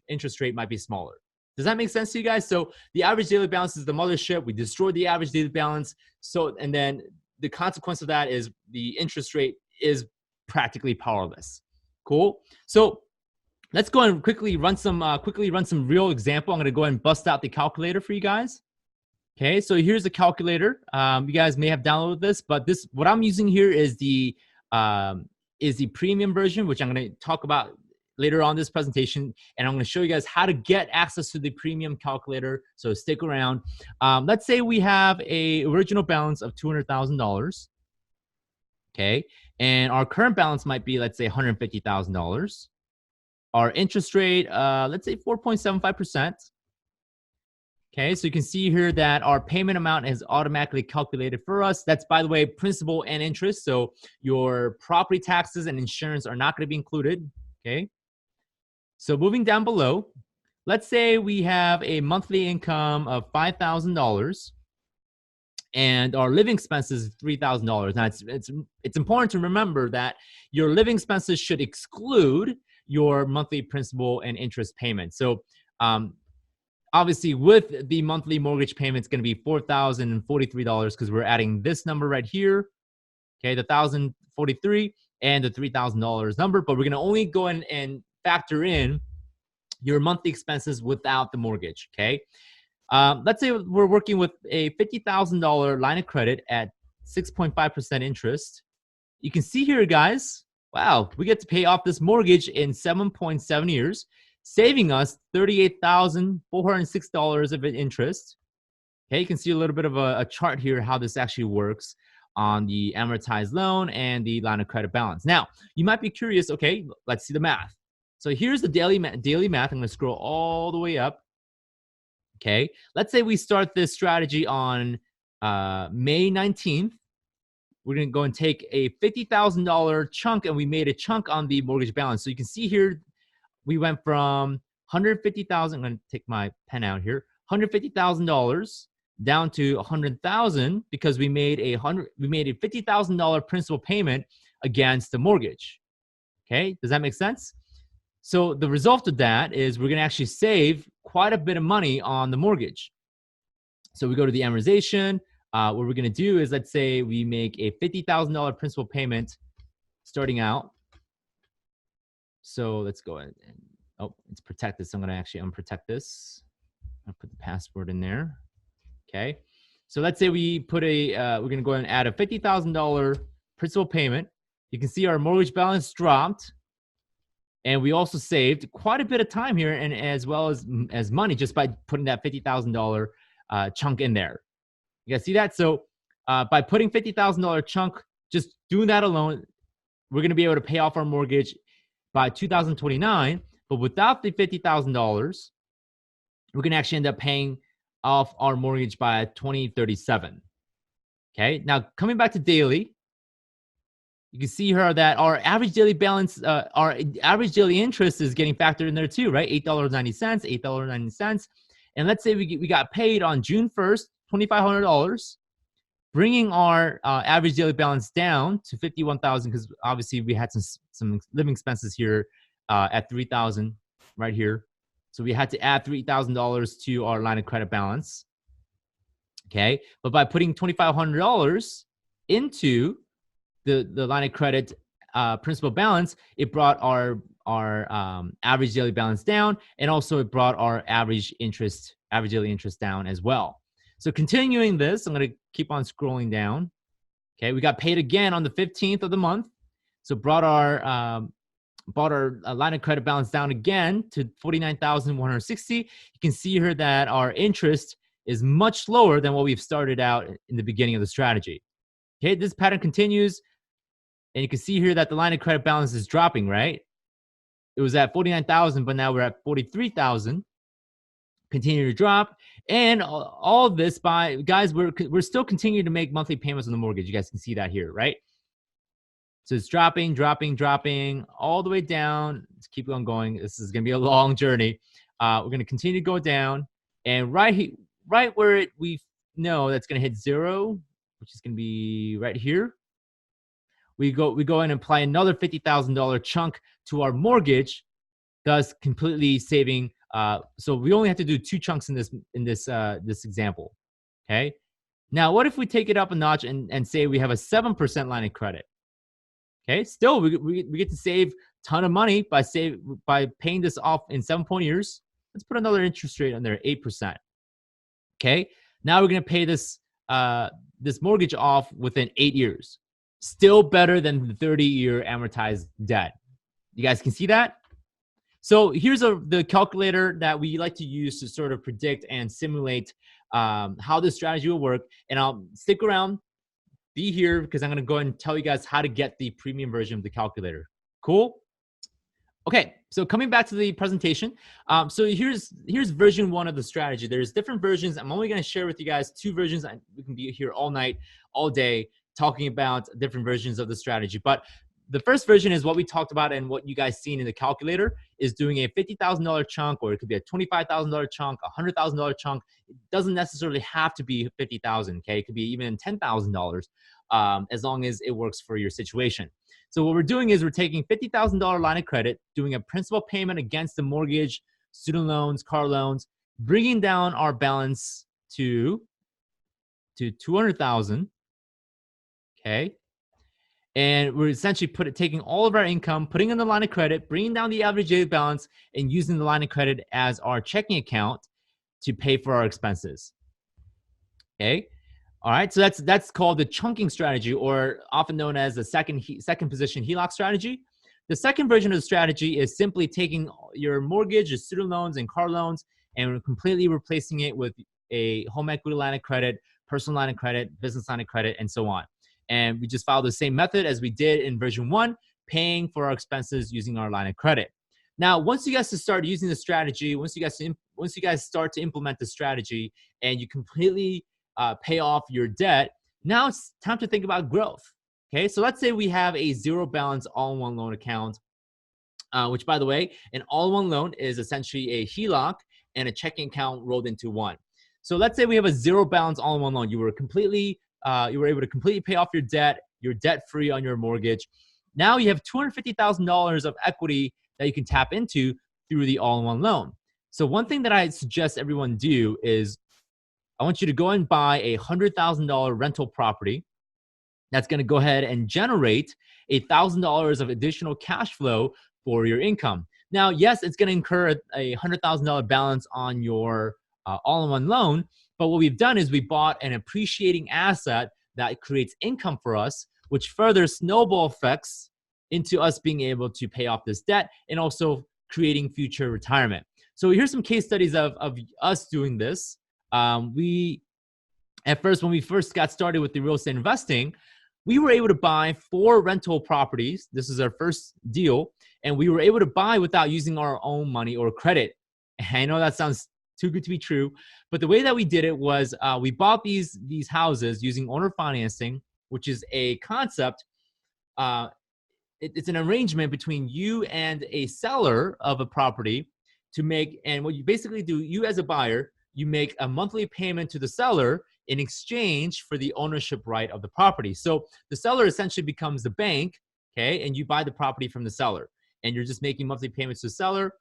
interest rate might be smaller. Does that make sense to you guys? So the average daily balance is the mothership. We destroyed the average daily balance. So, and then the consequence of that is the interest rate is practically powerless. Cool. So let's go and quickly run some real example. I'm going to go ahead and bust out the calculator for you guys. Okay, so here's the calculator. You guys may have downloaded this, but what I'm using here is the premium version, which I'm going to talk about later on this presentation, and I'm going to show you guys how to get access to the premium calculator. So stick around. Let's say we have a original balance of $200,000. Okay, and our current balance might be, let's say, $150,000. Our interest rate, let's say 4.75%. Okay, so you can see here that our payment amount is automatically calculated for us. That's, by the way, principal and interest. So your property taxes and insurance are not going to be included. Okay, so moving down below, let's say we have a monthly income of $5,000 and our living expenses is $3,000. Now, it's important to remember that your living expenses should exclude your monthly principal and interest payments. So obviously, with the monthly mortgage payment, it's going to be $4,043 because we're adding this number right here, okay, the $1,043 and the $3,000 number. But we're going to only go in and factor in your monthly expenses without the mortgage, okay? Let's say we're working with a $50,000 line of credit at 6.5% interest. You can see here, guys, wow, we get to pay off this mortgage in 7.7 years. Saving us $38,406 of interest. Okay, you can see a little bit of a chart here how this actually works on the amortized loan and the line of credit balance. Now, you might be curious, okay, let's see the math. So here's the daily math. I'm going to scroll all the way up. Okay, let's say we start this strategy on May 19th. We're going to go and take a $50,000 chunk, and we made a chunk on the mortgage balance. So you can see here, we went from $150,000. I'm going to take my pen out here. $150,000 down to $100,000 because we made a $50,000 principal payment against the mortgage. Okay, does that make sense? So the result of that is we're going to actually save quite a bit of money on the mortgage. So we go to the amortization. what we're going to do is, let's say we make a $50,000 principal payment starting out. So let's go ahead and, oh, it's protected. So I'm going to actually unprotect this. I'll put the password in there. Okay. So let's say we put we're going to go ahead and add a $50,000 principal payment. You can see our mortgage balance dropped. And we also saved quite a bit of time here, and as well as money, just by putting that $50,000 chunk in there. You guys see that? So by putting $50,000 chunk, just doing that alone, we're going to be able to pay off our mortgage by 2029. But without the $50,000, we're going to actually end up paying off our mortgage by 2037. Okay. Now coming back to daily, you can see here that our average daily balance, our average daily interest is getting factored in there too, right? $8.90, $8.90. And let's say we got paid on June 1st, $2,500, bringing our average daily balance down to $51,000, because obviously we had some living expenses here at $3,000 right here. So we had to add $3,000 to our line of credit balance. Okay. But by putting $2,500 into the line of credit principal balance, it brought our average daily balance down, and also it brought our average daily interest down as well. So continuing this, I'm going to keep on scrolling down. Okay, we got paid again on the 15th of the month, so brought our line of credit balance down again to $49,160. You can see here that our interest is much lower than what we've started out in the beginning of the strategy. Okay, this pattern continues. And you can see here that the line of credit balance is dropping, right? It was at 49,000, but now we're at 43,000. Continue to drop. And all of this by, guys, we're still continuing to make monthly payments on the mortgage. You guys can see that here, right? So it's dropping, dropping, dropping all the way down. Let's keep on going. This is going to be a long journey. We're going to continue to go down. And right where we know that's going to hit zero, which is going to be right here, we go in and apply another $50,000 chunk to our mortgage, thus completely saving. So we only have to do 2 chunks in this example. Okay. Now, what if we take it up a notch and say we have a 7% line of credit? Okay. Still, we get to save a ton of money by paying this off in 7 years. Let's put another interest rate on there, 8%. Okay. Now we're going to pay this mortgage off within 8 years. Still better than the 30-year amortized debt. You guys can see that? So here's the calculator that we like to use to sort of predict and simulate how this strategy will work. And I'll stick around, be here, because I'm going to go ahead and tell you guys how to get the premium version of the calculator. Cool? Okay, so coming back to the presentation. So here's version 1 of the strategy. There's different versions. I'm only going to share with you guys 2 versions. We can be here all night, all day, talking about different versions of the strategy. But the first version is what we talked about, and what you guys seen in the calculator is doing a $50,000 chunk, or it could be a $25,000 chunk, a $100,000 chunk. It doesn't necessarily have to be $50,000. Okay, it could be even $10,000, as long as it works for your situation. So what we're doing is we're taking $50,000 line of credit, doing a principal payment against the mortgage, student loans, car loans, bringing down our balance to $200,000. Okay. And we're essentially taking all of our income, putting in the line of credit, bringing down the average daily balance, and using the line of credit as our checking account to pay for our expenses. Okay. All right. So that's called the chunking strategy, or often known as the second position HELOC strategy. The second version of the strategy is simply taking your mortgage, your student loans, and car loans, and completely replacing it with a home equity line of credit, personal line of credit, business line of credit, and so on. And we just follow the same method as we did in version 1, paying for our expenses using our line of credit. Now, once you guys start using the strategy, once you guys start to implement the strategy, and you completely pay off your debt, now it's time to think about growth. Okay, so let's say we have a zero balance all-in-one loan account, which, by the way, an all-in-one loan is essentially a HELOC and a checking account rolled into one. So let's say we have a zero balance all-in-one loan. You were able to completely pay off your debt. You're debt-free on your mortgage. Now you have $250,000 of equity that you can tap into through the all-in-one loan. So one thing that I suggest everyone do is I want you to go and buy a $100,000 rental property that's going to go ahead and generate $1,000 of additional cash flow for your income. Now, yes, it's going to incur a $100,000 balance on your all-in-one loan, but what we've done is we bought an appreciating asset that creates income for us, which further snowball effects into us being able to pay off this debt and also creating future retirement. So here's some case studies of us doing this. We at first, when we first got started with the real estate investing, we were able to buy 4 rental properties. This is our first deal, and we were able to buy without using our own money or credit. I know that sounds too good to be true, but the way that we did it was we bought these houses using owner financing, which is a concept. It's an arrangement between you and a seller of a property to make, and what you basically do, you as a buyer, you make a monthly payment to the seller in exchange for the ownership right of the property. So the seller essentially becomes the bank, okay, and you buy the property from the seller, and you're just making monthly payments to the seller.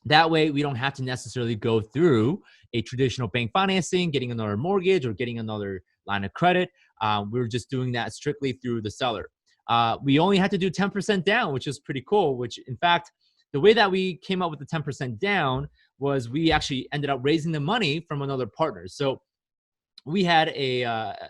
That way, we don't have to necessarily go through a traditional bank financing, getting another mortgage or getting another line of credit. We're just doing that strictly through the seller. We only had to do 10% down, which is pretty cool, which in fact, the way that we came up with the 10% down was we actually ended up raising the money from another partner. So we had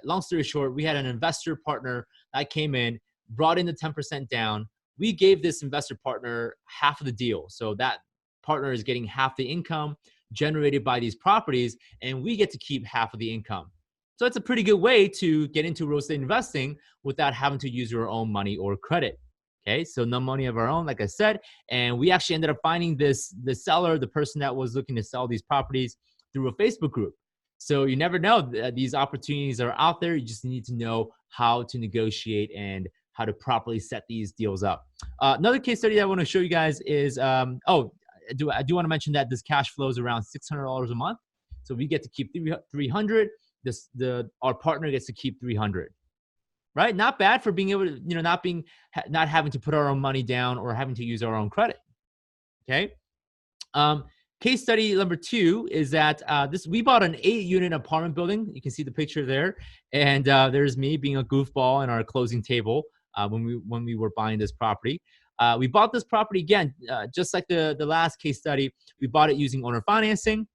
long story short, we had an investor partner that came in, brought in the 10% down. We gave this investor partner half of the deal. So that partner is getting half the income generated by these properties, and we get to keep half of the income. So it's a pretty good way to get into real estate investing without having to use your own money or credit. Okay, so no money of our own, like I said, and we actually ended up finding the seller, the person that was looking to sell these properties, through a Facebook group. So you never know, these opportunities are out there. You just need to know how to negotiate and how to properly set these deals up. Another case study that I want to show you guys is, I do want to mention that this cash flows around $600 a month. So we get to keep 300. Our partner gets to keep 300. Right? Not bad for being able to, not having to put our own money down or having to use our own credit. Okay. Case study number 2 is that we bought an 8-unit apartment building. You can see the picture there, and there's me being a goofball in our closing table when we were buying this property. We bought this property again, just like the last case study. We bought it using owner financing.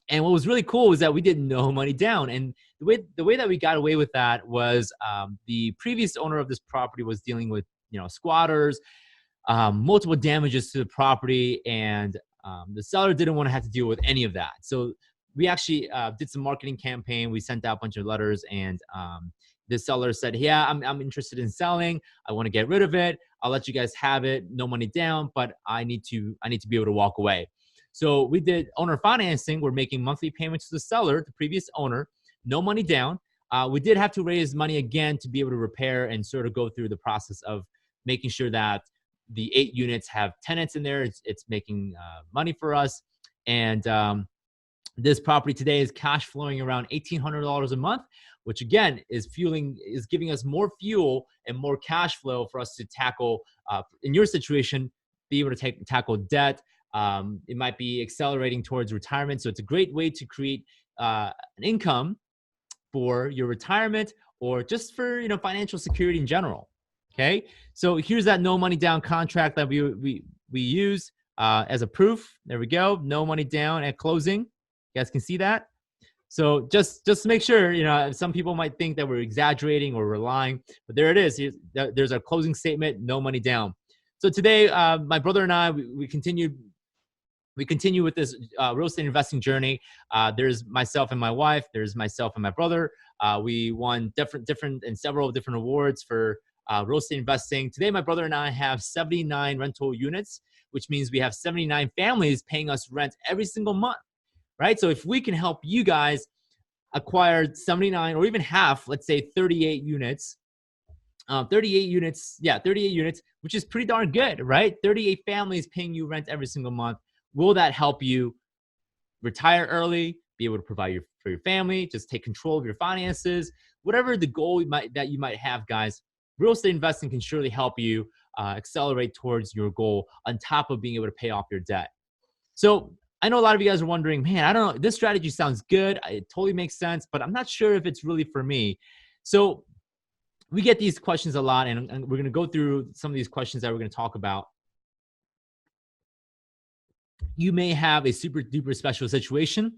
And what was really cool was that we did no money down. And the way that we got away with that was the previous owner of this property was dealing with, squatters, multiple damages to the property, and the seller didn't want to have to deal with any of that. So we actually did some marketing campaign. We sent out a bunch of letters, and the seller said, yeah, I'm interested in selling. I want to get rid of it. I'll let you guys have it. No money down, but I need to be able to walk away. So we did owner financing. We're making monthly payments to the seller, the previous owner, no money down. We did have to raise money again to be able to repair and sort of go through the process of making sure that the 8 units have tenants in there. It's making money for us. And this property today is cash flowing around $1,800 a month, which again is giving us more fuel and more cash flow for us to tackle, in your situation, be able to tackle debt. It might be accelerating towards retirement. So it's a great way to create an income for your retirement or just for, financial security in general. Okay. So here's that no money down contract that we use as a proof. There we go. No money down at closing. You guys can see that. So just to make sure, some people might think that we're exaggerating or we're lying, but there it is. There's our closing statement, no money down. So today, my brother and I, we continue with this real estate investing journey. There's myself and my wife. There's myself and my brother. We won different and several different awards for real estate investing. Today, my brother and I have 79 rental units, which means we have 79 families paying us rent every single month, right? So if we can help you guys acquire 79 or even half, let's say 38 units, 38 units, which is pretty darn good, right? 38 families paying you rent every single month. Will that help you retire early, be able to provide for your family, just take control of your finances, whatever the goal that you might have, guys? Real estate investing can surely help you accelerate towards your goal on top of being able to pay off your debt. So I know a lot of you guys are wondering, man, I don't know, this strategy sounds good. It totally makes sense, but I'm not sure if it's really for me. So we get these questions a lot, and we're going to go through some of these questions that we're going to talk about. You may have a super duper special situation.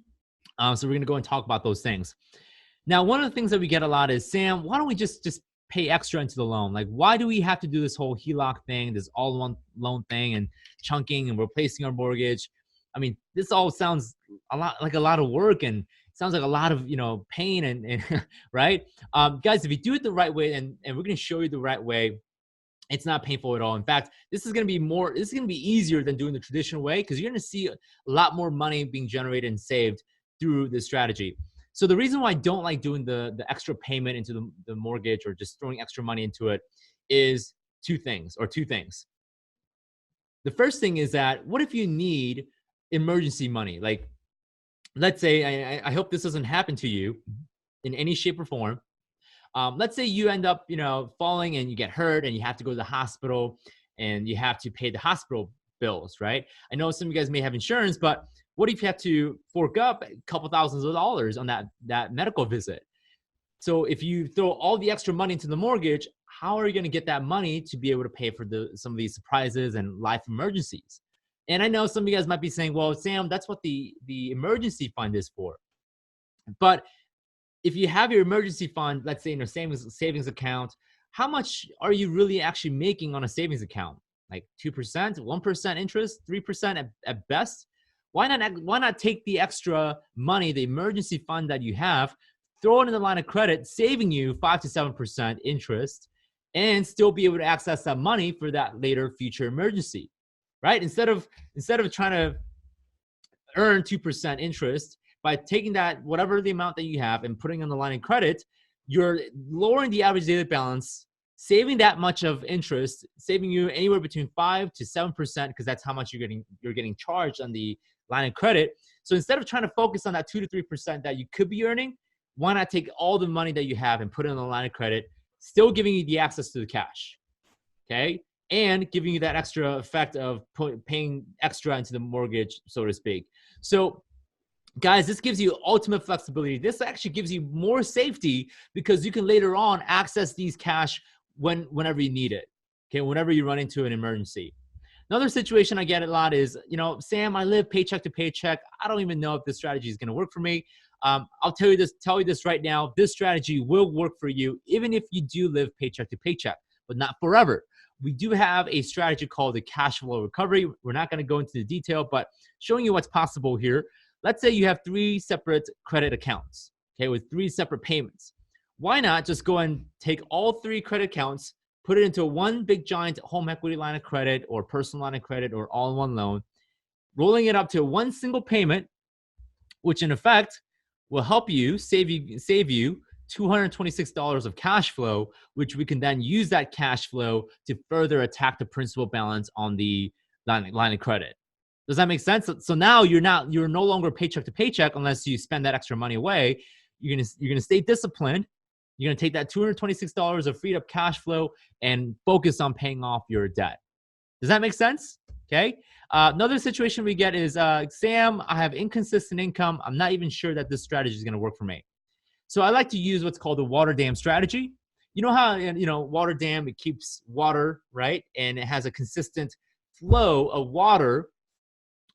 So we're going to go and talk about those things. Now, one of the things that we get a lot is, Sam, why don't we just pay extra into the loan? Like, why do we have to do this whole HELOC thing, this all-in-one loan thing, and chunking and replacing our mortgage? I mean, this all sounds a lot of work, and sounds like a lot of pain and right, guys. If you do it the right way, and we're going to show you the right way, it's not painful at all. In fact, this is going to be easier than doing the traditional way, because you're going to see a lot more money being generated and saved through this strategy. So the reason why I don't like doing the extra payment into the mortgage, or just throwing extra money into it, is two things. The first thing is that, what if you need emergency money? Like, let's say, I hope this doesn't happen to you in any shape or form. Let's say you end up, falling and you get hurt and you have to go to the hospital and you have to pay the hospital bills, right? I know some of you guys may have insurance, but what if you have to fork up a couple thousands of dollars on that medical visit? So if you throw all the extra money into the mortgage, how are you going to get that money to be able to pay for some of these surprises and life emergencies? And I know some of you guys might be saying, well, Sam, that's what the emergency fund is for. But if you have your emergency fund, let's say in a savings account, how much are you really actually making on a savings account? Like 2%, 1% interest, 3% at best? Why not take the extra money, the emergency fund that you have, throw it in the line of credit, saving you 5 to 7% interest, and still be able to access that money for that later future emergency, right? Instead of trying to earn 2% interest, by taking that, whatever the amount that you have, and putting on the line of credit, you're lowering the average daily balance, saving that much of interest, saving you anywhere between 5 to 7%, because that's how much you're getting charged on the line of credit. So instead of trying to focus on that 2 to 3% that you could be earning, why not take all the money that you have and put it on the line of credit, still giving you the access to the cash, okay? And giving you that extra effect of paying extra into the mortgage, so to speak. So guys, this gives you ultimate flexibility. This actually gives you more safety, because you can later on access these cash whenever you need it, okay? Whenever you run into an emergency. Another situation I get a lot is, Sam, I live paycheck to paycheck. I don't even know if this strategy is going to work for me. I'll tell you this right now. This strategy will work for you, even if you do live paycheck to paycheck, but not forever. We do have a strategy called the cash flow recovery. We're not going to go into the detail, but showing you what's possible here. Let's say you have 3 separate credit accounts, okay, with 3 separate payments. Why not just go and take all 3 credit accounts, put it into one big giant home equity line of credit, or personal line of credit, or all-in-one loan, rolling it up to one single payment, which in effect will help you save you $226 of cash flow, which we can then use that cash flow to further attack the principal balance on the line of credit. Does that make sense? So now you're no longer paycheck to paycheck unless you spend that extra money away. You're gonna stay disciplined. You're gonna take that $226 of freed up cash flow and focus on paying off your debt. Does that make sense? Okay. Another situation we get is, Sam, I have inconsistent income. I'm not even sure that this strategy is gonna work for me. So I like to use what's called the water dam strategy. You know how water dam, it keeps water, right, and it has a consistent flow of water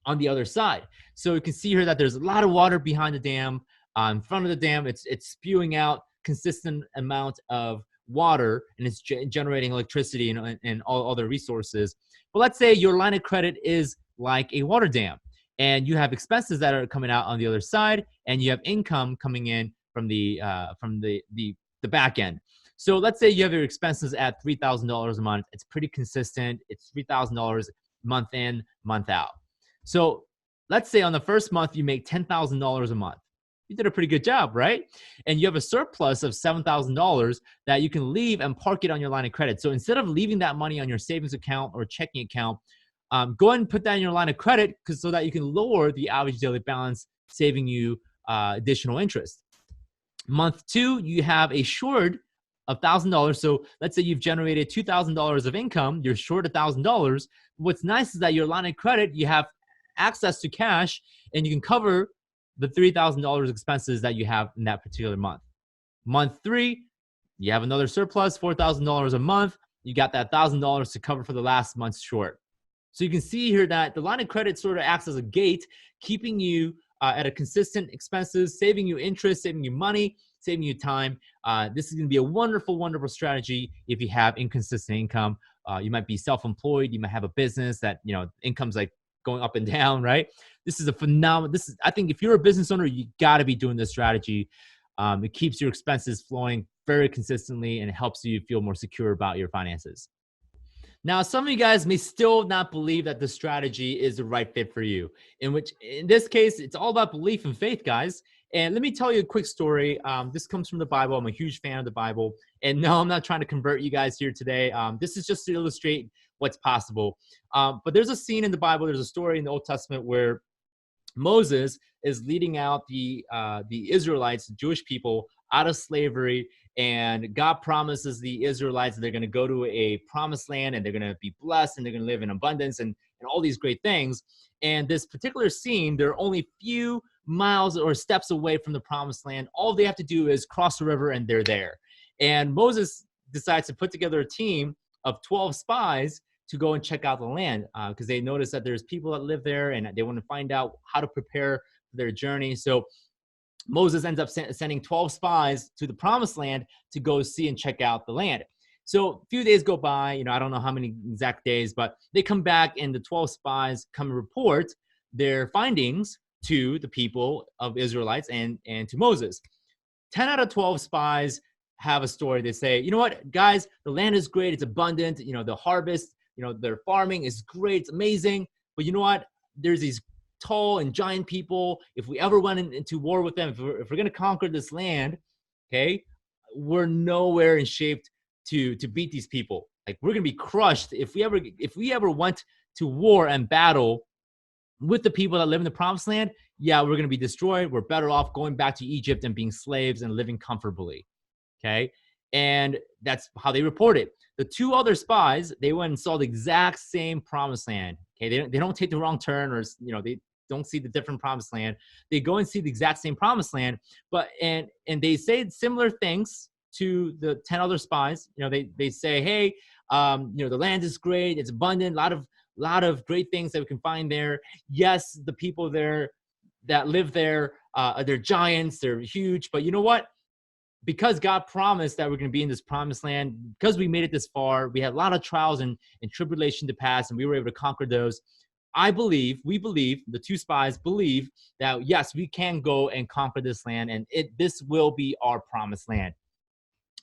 on the other side. So you can see here that there's a lot of water behind the dam. In front of the dam, it's spewing out consistent amount of water, and it's generating electricity and all other resources. But let's say your line of credit is like a water dam, and you have expenses that are coming out on the other side, and you have income coming in from the back end. So let's say you have your expenses at $3,000 a month. It's pretty consistent. It's $3,000 month in, month out. So let's say on the first month, you make $10,000 a month. You did a pretty good job, right? And you have a surplus of $7,000 that you can leave and park it on your line of credit. So instead of leaving that money on your savings account or checking account, go ahead and put that in your line of credit so that you can lower the average daily balance, saving you additional interest. Month 2, you have a short of $1,000. So let's say you've generated $2,000 of income. You're short $1,000. What's nice is that your line of credit, you have access to cash, and you can cover the $3,000 expenses that you have in that particular month. Month 3, you have another surplus, $4,000 a month. You got that $1,000 to cover for the last month's short. So you can see here that the line of credit sort of acts as a gate, keeping you at a consistent expenses, saving you interest, saving you money, saving you time. This is going to be a wonderful, wonderful strategy if you have inconsistent income. You might be self-employed. You might have a business that, income's like going up and down, right? This is a phenomenal. I think if you're a business owner, you got to be doing this strategy. It keeps your expenses flowing very consistently, and it helps you feel more secure about your finances. Now, some of you guys may still not believe that the strategy is the right fit for you, in this case, it's all about belief and faith, guys. And let me tell you a quick story. This comes from the Bible. I'm a huge fan of the Bible. And no, I'm not trying to convert you guys here today. This is just to illustrate what's possible. But there's a scene in the Bible, there's a story in the Old Testament where Moses is leading out the Israelites, the Jewish people, out of slavery, and God promises the Israelites that they're going to go to a promised land and they're going to be blessed and they're going to live in abundance and all these great things. And this particular scene, they're only few miles or steps away from the promised land. All they have to do is cross the river and they're there. And Moses decides to put together a team of 12 spies to go and check out the land because they notice that there's people that live there and they want to find out how to prepare for their journey. So Moses ends up sending 12 spies to the promised land to go see and check out the land. So a few days go by, I don't know how many exact days, but they come back and the 12 spies come and report their findings to the people of Israelites and to Moses. 10 out of 12 spies have a story. They say, you know what, guys, the land is great. It's abundant. The harvest, their farming is great. It's amazing. But you know what? There's these tall and giant people. If we ever went into war with them, if we're going to conquer this land, okay, we're nowhere in shape to beat these people. Like, we're going to be crushed if we ever went to war and battle with the people that live in the promised land. Yeah, we're going to be destroyed. We're better off going back to Egypt and being slaves and living comfortably. Okay. And that's how they report it. The 2 other spies, they went and saw the exact same promised land. Okay. They don't take the wrong turn, or, they don't see the different promised land. They go and see the exact same promised land, but, and they say similar things to the 10 other spies. They say, hey, the land is great. It's abundant. A lot of great things that we can find there. Yes, the people there that live there, they're giants, they're huge, but you know what? Because God promised that we're going to be in this promised land, because we made it this far, we had a lot of trials and tribulation to pass, and we were able to conquer those. We believe, the 2 spies believe that, yes, we can go and conquer this land, and this will be our promised land.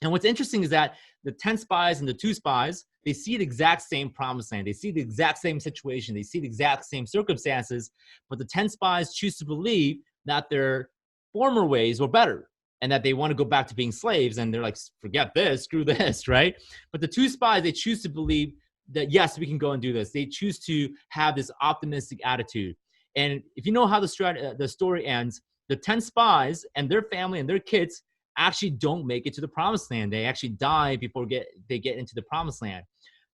And what's interesting is that the 10 spies and the 2 spies, they see the exact same promised land. They see the exact same situation. They see the exact same circumstances, but the 10 spies choose to believe that their former ways were better, and that they want to go back to being slaves. And they're like, forget this, screw this, right? But the 2 spies, they choose to believe that, yes, we can go and do this. They choose to have this optimistic attitude. And if you know how the story ends, the 10 spies and their family and their kids actually don't make it to the promised land. They actually die before they get into the promised land.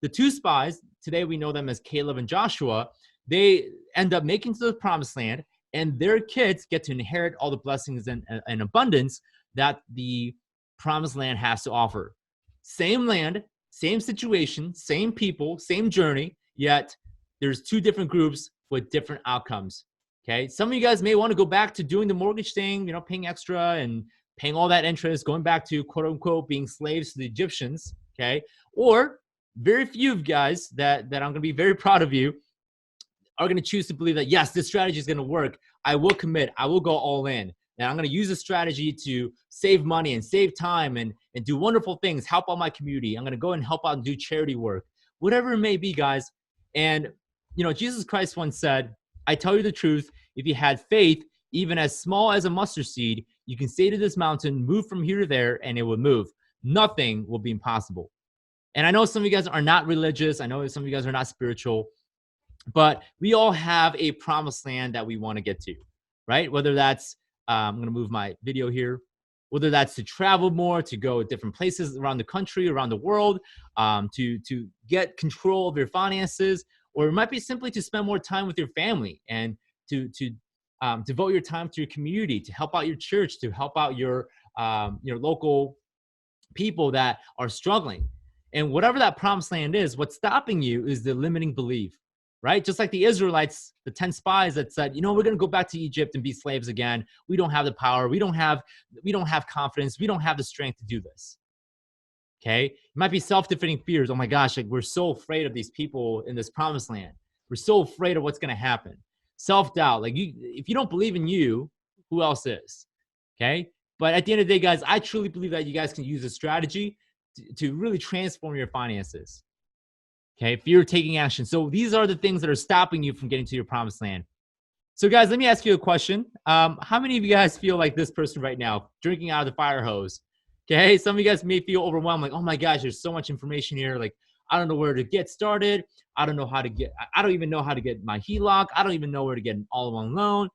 The 2 spies, today we know them as Caleb and Joshua, they end up making it to the promised land, and their kids get to inherit all the blessings and abundance that the promised land has to offer. Same land, same situation, same people, same journey, yet there's 2 different groups with different outcomes. Okay. Some of you guys may want to go back to doing the mortgage thing, paying extra and paying all that interest, going back to quote unquote being slaves to the Egyptians. Okay. Or very few of you guys that I'm going to be very proud of you are going to choose to believe that, yes, this strategy is going to work. I will commit. I will go all in. And I'm going to use this strategy to save money and save time and do wonderful things, help out my community. I'm going to go and help out and do charity work, whatever it may be, guys. And, Jesus Christ once said, I tell you the truth, if you had faith, even as small as a mustard seed, you can say to this mountain, move from here to there, and it will move. Nothing will be impossible. And I know some of you guys are not religious. I know some of you guys are not spiritual, but we all have a promised land that we want to get to, right? Whether that's, I'm going to move my video here, whether that's to travel more, to go to different places around the country, around the world, to get control of your finances, or it might be simply to spend more time with your family and to devote your time to your community, to help out your church, to help out your local people that are struggling. And whatever that promised land is, what's stopping you is the limiting belief, right? Just like the Israelites, the 10 spies that said, we're going to go back to Egypt and be slaves again. We don't have the power. We don't have confidence. We don't have the strength to do this. Okay. It might be self-defeating fears. Oh my gosh, like we're so afraid of these people in this promised land. We're so afraid of what's going to happen. Self-doubt. Like if you don't believe in you, who else is? Okay. But at the end of the day, guys, I truly believe that you guys can use a strategy to really transform your finances. Okay. If you're taking action. So these are the things that are stopping you from getting to your promised land. So guys, let me ask you a question. How many of you guys feel like this person right now, drinking out of the fire hose? Okay. Some of you guys may feel overwhelmed. Like, oh my gosh, there's so much information here. Like, I don't know where to get started. I don't even know how to get my HELOC. I don't even know where to get an all-in-one loan.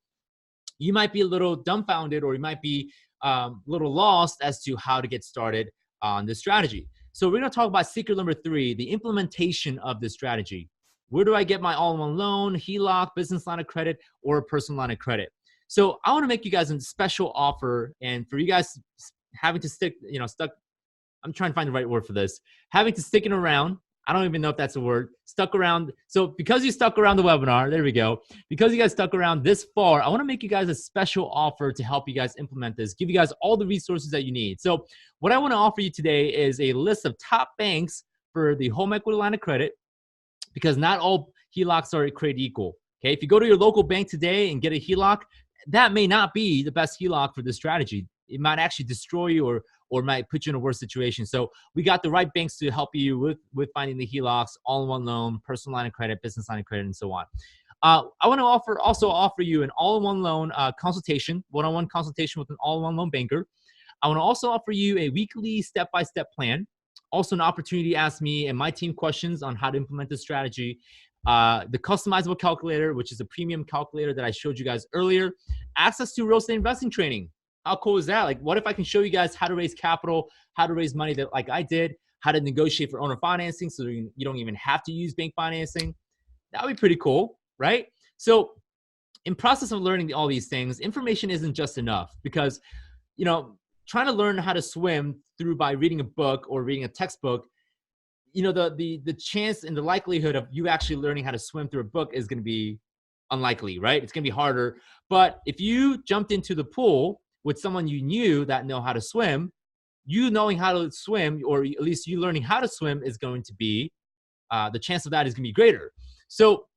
You might be a little dumbfounded, or you might be a little lost as to how to get started on this strategy. So we're going to talk about secret number 3, the implementation of this strategy. Where do I get my all-in-one loan, HELOC, business line of credit, or a personal line of credit? So I want to make you guys a special offer, and for you guys having to I'm trying to find the right word for this, having to stick it around. I don't even know if that's a word. Stuck around. So because you stuck around the webinar, there we go. Because you guys stuck around this far, I want to make you guys a special offer to help you guys implement this, give you guys all the resources that you need. So what I want to offer you today is a list of top banks for the home equity line of credit, because not all HELOCs are created equal. Okay, if you go to your local bank today and get a HELOC, that may not be the best HELOC for this strategy. It might actually destroy you or might put you in a worse situation. So we got the right banks to help you with finding the HELOCs, all-in-one loan, personal line of credit, business line of credit, and so on. I want to also offer you an all-in-one loan consultation, one-on-one consultation with an all-in-one loan banker. I want to also offer you a weekly step-by-step plan. Also an opportunity to ask me and my team questions on how to implement this strategy. The customizable calculator, which is a premium calculator that I showed you guys earlier. Access to real estate investing training. How cool is that? Like, what if I can show you guys how to raise capital, how to raise money that like I did, how to negotiate for owner financing so you don't even have to use bank financing? That would be pretty cool, right? So in process of learning all these things, information isn't just enough, because, trying to learn how to swim by reading a book or reading a textbook, the chance and the likelihood of you actually learning how to swim through a book is going to be unlikely, right? It's going to be harder. But if you jumped into the pool with someone you knew that know how to swim, you knowing how to swim, or at least you learning how to swim, is going to be, the chance of that is going to be greater. So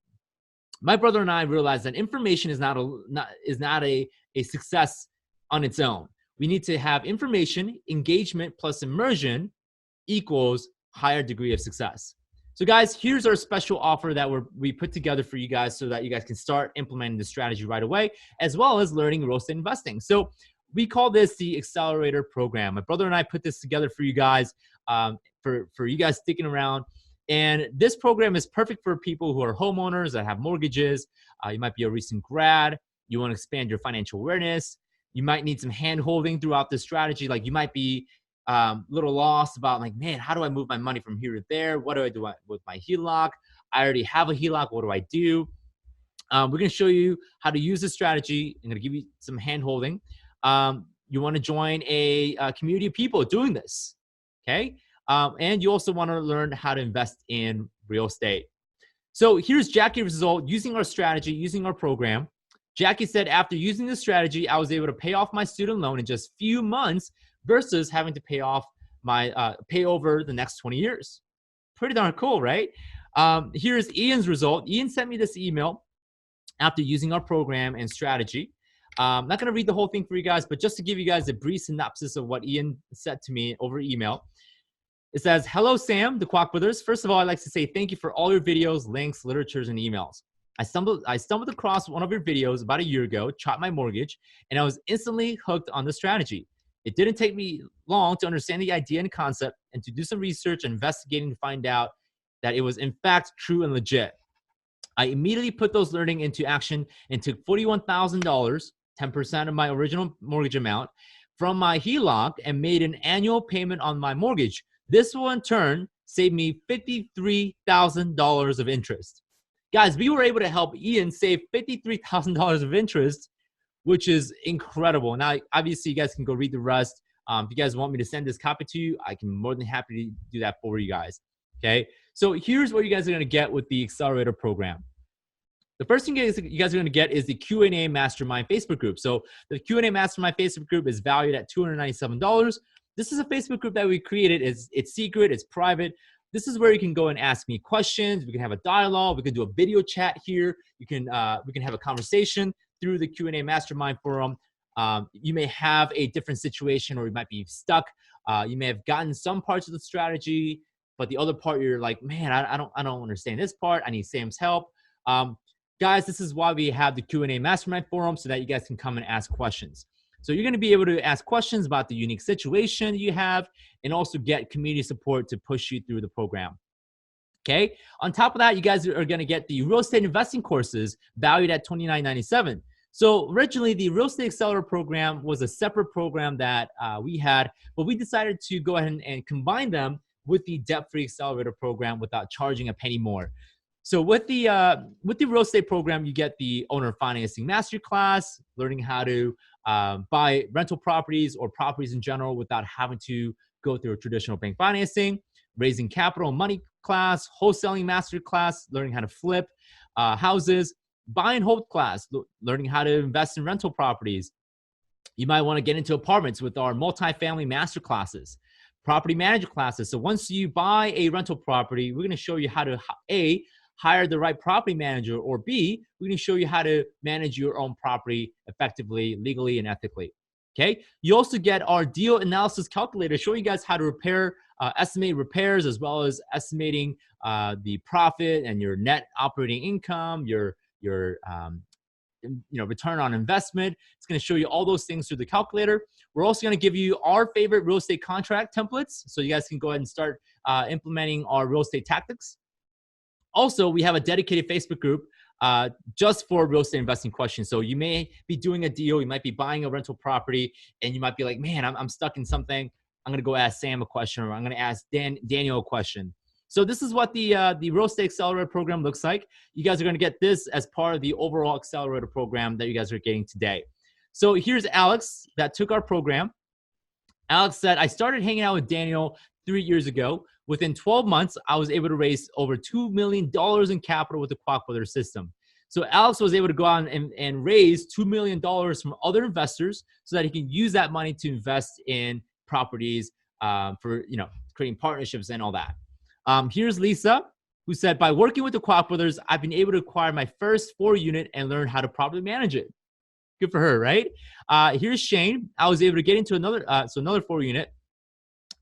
my brother and I realized that information is not a success on its own. We need to have information, engagement plus immersion equals higher degree of success. So guys, here's our special offer that we put together for you guys so that you guys can start implementing the strategy right away, as well as learning real estate investing. So we call this the Accelerator program. My brother and I put this together for you guys, for you guys sticking around. And this program is perfect for people who are homeowners that have mortgages. You might be a recent grad. You want to expand your financial awareness. You might need some hand holding throughout this strategy. Like, you might be a little lost about, like, man, how do I move my money from here to there? What do I do with my HELOC? I already have a HELOC. What do I do? We're going to show you how to use this strategy. I'm going to give you some hand holding. You want to join a community of people doing this, okay? And you also want to learn how to invest in real estate. So here's Jackie's result using our strategy, using our program. Jackie said, after using this strategy, I was able to pay off my student loan in just a few months versus having to pay over the next 20 years. Pretty darn cool, right? Here's Ian's result. Ian sent me this email after using our program and strategy. I'm not going to read the whole thing for you guys, but just to give you guys a brief synopsis of what Ian said to me over email. It says, hello, Sam, the Kwok Brothers. First of all, I'd like to say thank you for all your videos, links, literatures, and emails. I stumbled across one of your videos about a year ago, Chop My Mortgage, and I was instantly hooked on the strategy. It didn't take me long to understand the idea and concept and to do some research and investigating to find out that it was in fact true and legit. I immediately put those learning into action and took $41,000, 10% of my original mortgage amount, from my HELOC and made an annual payment on my mortgage. This will in turn save me $53,000 of interest. Guys, we were able to help Ian save $53,000 of interest, which is incredible. Now, obviously, you guys can go read the rest. If you guys want me to send this copy to you, I can more than happy to do that for you guys. Okay. So here's what you guys are going to get with the Accelerator program. The first thing you guys are going to get is the Q&A Mastermind Facebook group. So the Q&A Mastermind Facebook group is valued at $297. This is a Facebook group that we created. It's secret. It's private. This is where you can go and ask me questions. We can have a dialogue. We can do a video chat here. We can have a conversation through the Q&A Mastermind forum. You may have a different situation, or you might be stuck. You may have gotten some parts of the strategy, but the other part you're like, man, I don't understand this part. I need Sam's help. Guys, this is why we have the Q&A Mastermind forum, so that you guys can come and ask questions. So you're going to be able to ask questions about the unique situation you have, and also get community support to push you through the program. Okay. On top of that, you guys are going to get the real estate investing courses valued at $29.97. So originally, the Real Estate Accelerator program was a separate program that we had, but we decided to go ahead and combine them with the Debt-Free Accelerator program without charging a penny more. So with the real estate program, you get the owner financing masterclass, learning how to buy rental properties or properties in general without having to go through a traditional bank financing, raising capital and money class, wholesaling masterclass, learning how to flip houses, buy and hold class, learning how to invest in rental properties. You might want to get into apartments with our multifamily master classes, property manager classes. So once you buy a rental property, we're going to show you how to A, hire the right property manager, or B, we're going to show you how to manage your own property effectively, legally, and ethically. Okay. You also get our deal analysis calculator, showing you guys how to estimate repairs, as well as estimating the profit and your net operating income, your return on investment. It's going to show you all those things through the calculator. We're also going to give you our favorite real estate contract templates, so you guys can go ahead and start implementing our real estate tactics. Also, we have a dedicated Facebook group just for real estate investing questions. So you may be doing a deal, you might be buying a rental property, and you might be like, man, I'm stuck in something. I'm going to go ask Sam a question, or I'm going to ask Daniel a question. So this is what the Real Estate Accelerator program looks like. You guys are going to get this as part of the overall Accelerator program that you guys are getting today. So here's Alex that took our program. Alex said, I started hanging out with Daniel 3 years ago. Within 12 months, I was able to raise over $2 million in capital with the Kwok Brothers system. So Alex was able to go out and raise $2 million from other investors so that he can use that money to invest in properties for creating partnerships and all that. Here's Lisa, who said, by working with the Kwok Brothers, I've been able to acquire my first 4-unit and learn how to properly manage it. Good for her, right? Here's Shane. I was able to get into another 4-unit.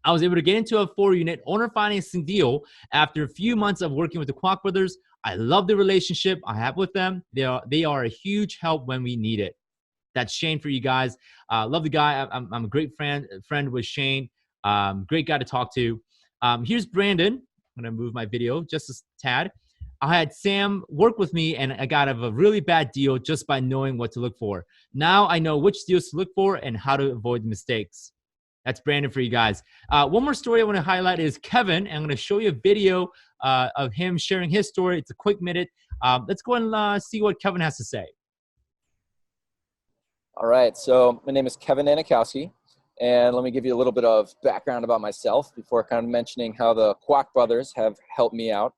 I was able to get into a 4-unit owner financing deal after a few months of working with the Kwok Brothers. I love the relationship I have with them. They are a huge help when we need it. That's Shane for you guys. Love the guy. I'm a great friend with Shane. Great guy to talk to. Here's Brandon. I'm going to move my video just a tad. I had Sam work with me, and I got a really bad deal just by knowing what to look for. Now I know which deals to look for and how to avoid mistakes. That's Brandon for you guys. One more story I want to highlight is Kevin. I'm going to show you a video of him sharing his story. It's a quick minute. Let's go and see what Kevin has to say. All right. So my name is Kevin Anikowski, and let me give you a little bit of background about myself before kind of mentioning how the Kwok Brothers have helped me out.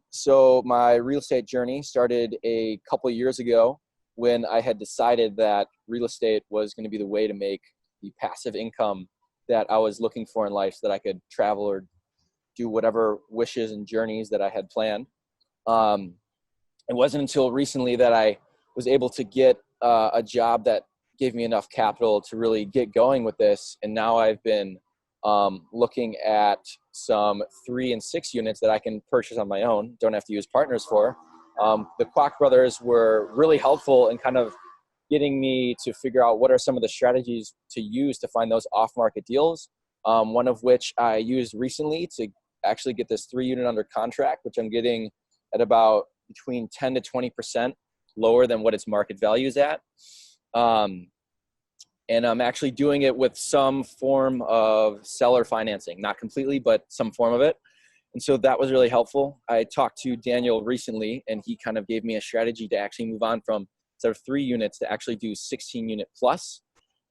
So my real estate journey started a couple of years ago when I had decided that real estate was going to be the way to make the passive income that I was looking for in life, so that I could travel or do whatever wishes and journeys that I had planned. It wasn't until recently that I was able to get a job that gave me enough capital to really get going with this. And now I've been looking at some 3 and 6 units that I can purchase on my own, don't have to use partners for. The Kwok Brothers were really helpful in kind of getting me to figure out what are some of the strategies to use to find those off-market deals. One of which I used recently to actually get this 3-unit under contract, which I'm getting at about between 10 to 20% lower than what its market value is at. And I'm actually doing it with some form of seller financing, not completely, but some form of it. And so that was really helpful. I talked to Daniel recently, and he kind of gave me a strategy to actually move on from, instead of 3 units, to actually do 16 unit plus.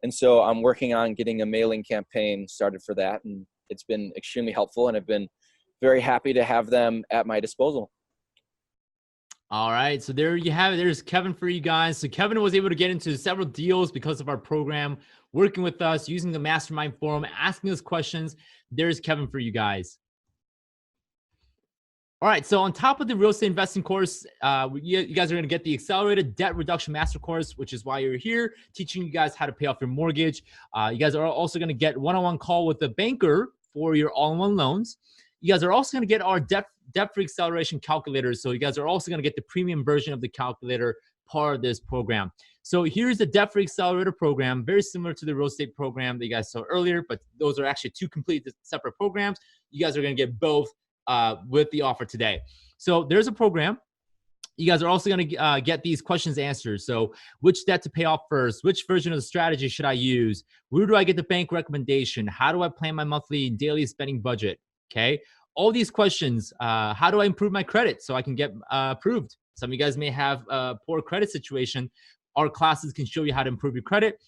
And so I'm working on getting a mailing campaign started for that. And it's been extremely helpful, and I've been very happy to have them at my disposal. All right, so there you have it. There's Kevin for you guys. So Kevin was able to get into several deals because of our program, working with us, using the mastermind forum, asking us questions. There's Kevin for you guys. All right, so on top of the real estate investing course, you guys are going to get the Accelerator Debt Reduction Master Course, which is why you're here, teaching you guys how to pay off your mortgage. You guys are also going to get one-on-one call with the banker for your all-in-one loans. You guys are also going to get our debt-free acceleration calculator. So you guys are also going to get the premium version of the calculator part of this program. So here's the debt-free accelerator program, very similar to the real estate program that you guys saw earlier, but those are actually 2 completely separate programs. You guys are going to get both with the offer today. So there's a program. You guys are also going to get these questions answered. So which debt to pay off first? Which version of the strategy should I use? Where do I get the bank recommendation? How do I plan my monthly and daily spending budget? Okay. All these questions. How do I improve my credit so I can get approved? Some of you guys may have a poor credit situation. Our classes can show you how to improve your credit.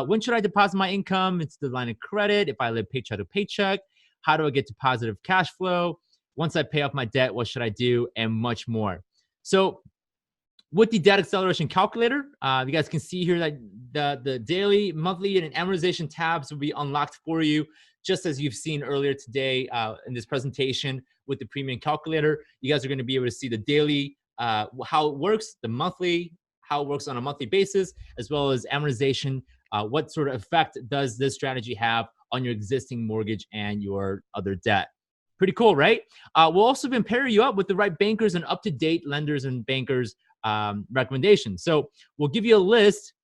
When should I deposit my income into the line of credit? If I live paycheck to paycheck, how do I get to positive cash flow? Once I pay off my debt, what should I do? And much more. So with the debt acceleration calculator, you guys can see here that the daily, monthly, and amortization tabs will be unlocked for you, just as you've seen earlier today in this presentation with the premium calculator. You guys are going to be able to see the daily, how it works, the monthly, how it works on a monthly basis, as well as amortization. What sort of effect does this strategy have on your existing mortgage and your other debt? Pretty cool, right? We'll also pair you up with the right bankers and up-to-date lenders and bankers recommendations. So we'll give you a list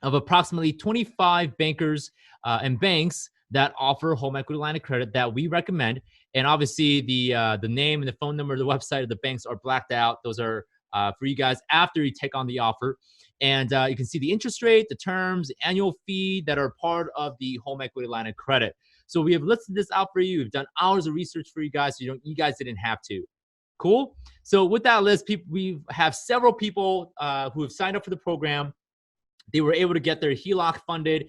of approximately 25 bankers and banks that offer home equity line of credit that we recommend. And obviously the name and the phone number, the website of the banks are blacked out. Those are for you guys after you take on the offer. And you can see the interest rate, the terms, the annual fee that are part of the home equity line of credit. So we have listed this out for you. We've done hours of research for you guys, so you guys didn't have to. Cool. So with that list, we have several people who have signed up for the program. They were able to get their HELOC funded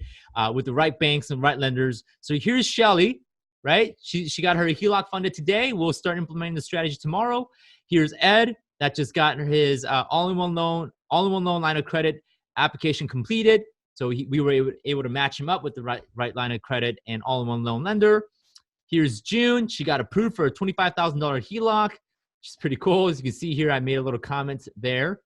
with the right banks and right lenders. So here's Shelly, right? She got her HELOC funded today. We'll start implementing the strategy tomorrow. Here's Ed that just got his all-in-one loan line of credit application completed. So we were able to match him up with the right line of credit and all-in-one loan lender. Here's June. She got approved for a $25,000 HELOC, which is pretty cool. As you can see here, I made a little comment there.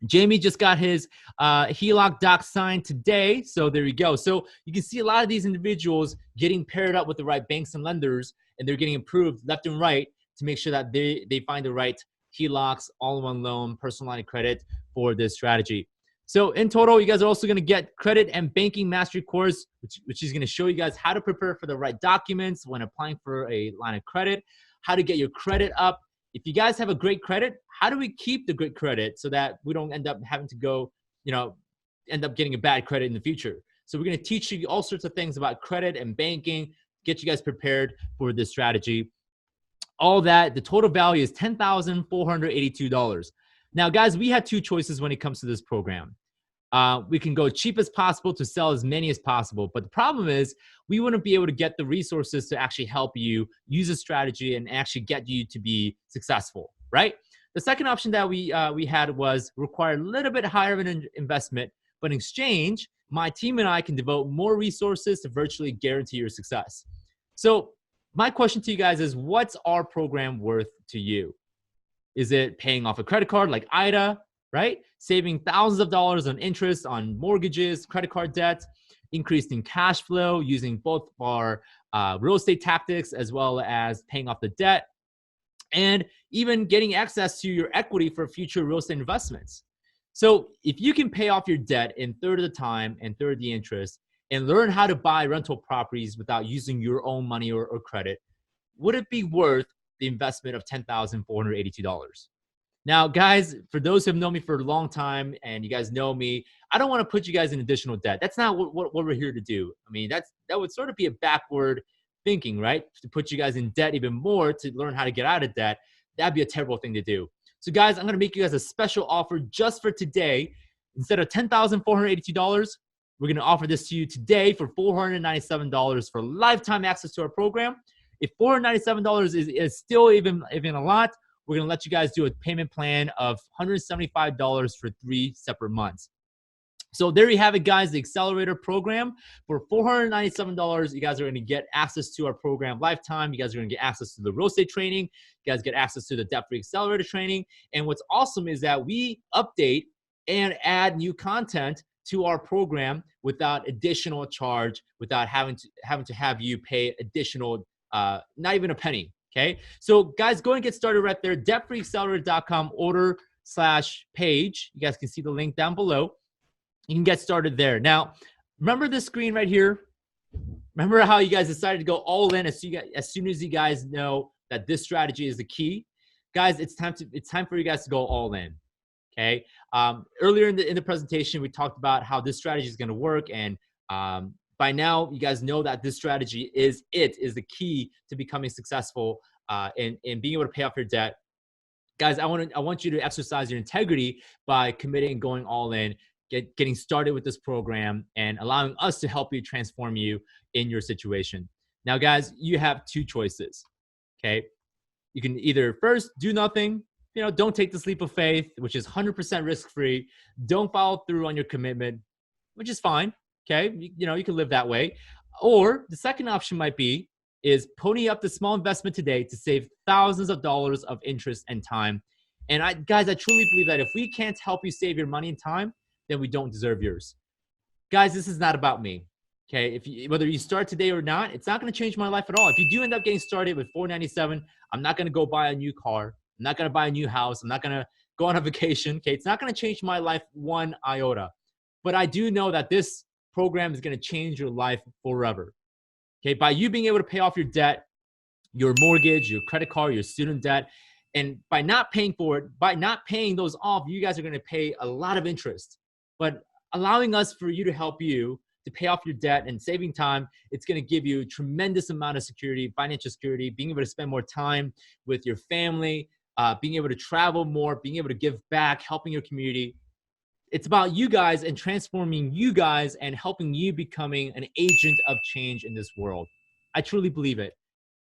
Jamie just got his HELOC doc signed today. So there you go. So you can see a lot of these individuals getting paired up with the right banks and lenders, and they're getting approved left and right to make sure that they find the right HELOCs, all-in-one loan, personal line of credit for this strategy. So in total, you guys are also going to get credit and banking mastery course, which is going to show you guys how to prepare for the right documents when applying for a line of credit, how to get your credit up. If you guys have a great credit, how do we keep the good credit so that we don't end up having to go, end up getting a bad credit in the future? So we're going to teach you all sorts of things about credit and banking, get you guys prepared for this strategy. All that, the total value is $10,482. Now, guys, we had 2 choices when it comes to this program. We can go cheap as possible to sell as many as possible. But the problem is we wouldn't be able to get the resources to actually help you use a strategy and actually get you to be successful, right? The second option that we had was require a little bit higher of an investment, but in exchange, my team and I can devote more resources to virtually guarantee your success. So my question to you guys is, what's our program worth to you? Is it paying off a credit card like Ida, right? Saving thousands of dollars on interest on mortgages, credit card debt, increasing cash flow using both our real estate tactics as well as paying off the debt, and even getting access to your equity for future real estate investments. So if you can pay off your debt in third of the time and third of the interest and learn how to buy rental properties without using your own money or credit, would it be worth the investment of $10,482? Now, guys, for those who have known me for a long time and you guys know me, I don't want to put you guys in additional debt. That's not what we're here to do. I mean, that would sort of be a backward thinking, right? To put you guys in debt even more to learn how to get out of debt. That'd be a terrible thing to do. So guys, I'm going to make you guys a special offer just for today. Instead of $10,482, we're going to offer this to you today for $497 for lifetime access to our program. If $497 is still even a lot, we're going to let you guys do a payment plan of $175 for 3 separate months. So there you have it, guys, the Accelerator program. For $497, you guys are going to get access to our program lifetime. You guys are going to get access to the real estate training. You guys get access to the debt-free Accelerator training. And what's awesome is that we update and add new content to our program without additional charge, without having to have you pay additional, not even a penny. Okay. So guys, go and get started right there. debtfreeaccelerator.com/page. You guys can see the link down below. You can get started there. Now, remember this screen right here? Remember how you guys decided to go all in as soon as you guys know that this strategy is the key? Guys, it's time for you guys to go all in. Okay. Earlier in the presentation, we talked about how this strategy is going to work, and by now, you guys know that this strategy is the key to becoming successful and being able to pay off your debt. Guys, I want you to exercise your integrity by committing and going all in, getting started with this program, and allowing us to help you transform you in your situation. Now, guys, you have 2 choices. Okay. You can either first do nothing, don't take this leap of faith, which is 100% risk-free. Don't follow through on your commitment, which is fine. Okay. You can live that way. Or the second option might be is pony up the small investment today to save thousands of dollars of interest and time. And guys, I truly believe that if we can't help you save your money and time, then we don't deserve yours. Guys, this is not about me. Okay. Whether you start today or not, it's not going to change my life at all. If you do end up getting started with $497, I'm not going to go buy a new car. I'm not going to buy a new house. I'm not going to go on a vacation. Okay. It's not going to change my life one iota. But I do know that this program is going to change your life forever. Okay. By you being able to pay off your debt, your mortgage, your credit card, your student debt, and by not paying for it, by not paying those off, you guys are going to pay a lot of interest. But allowing us for you to help you to pay off your debt and saving time, it's going to give you a tremendous amount of security, financial security, being able to spend more time with your family, being able to travel more, being able to give back, helping your community. It's about you guys and transforming you guys and helping you becoming an agent of change in this world. I truly believe it.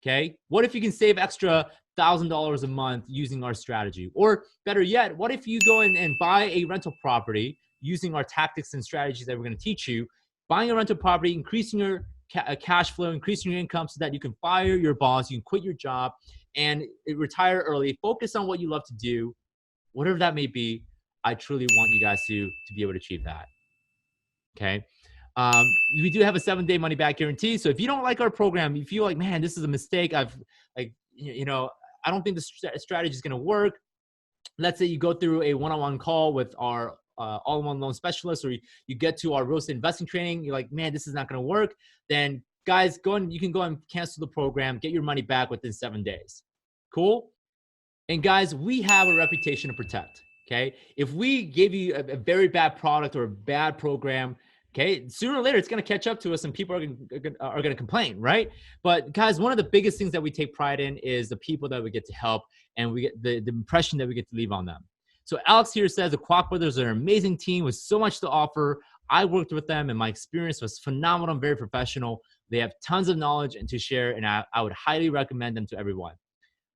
Okay. What if you can save extra $1,000 a month using our strategy? Or better yet, what if you go in and buy a rental property using our tactics and strategies that we're going to teach you, buying a rental property, increasing your cash flow, increasing your income so that you can fire your boss, you can quit your job and retire early, focus on what you love to do, whatever that may be. I truly want you guys to be able to achieve that. Okay. We do have a 7-day money back guarantee. So if you don't like our program, you feel like, man, this is a mistake. I don't think the strategy is going to work. Let's say you go through a one-on-one call with our all-in-one loan specialist, or you get to our real estate investing training. You're like, man, this is not going to work. Then guys, you can go and cancel the program, get your money back within 7 days. Cool. And guys, we have a reputation to protect. Okay. If we give you a very bad product or a bad program, okay, sooner or later, it's going to catch up to us and people are going to complain, right? But guys, one of the biggest things that we take pride in is the people that we get to help, and we get the impression that we get to leave on them. So Alex here says the Kwok Brothers are an amazing team with so much to offer. I worked with them and my experience was phenomenal and very professional. They have tons of knowledge and to share, and I would highly recommend them to everyone.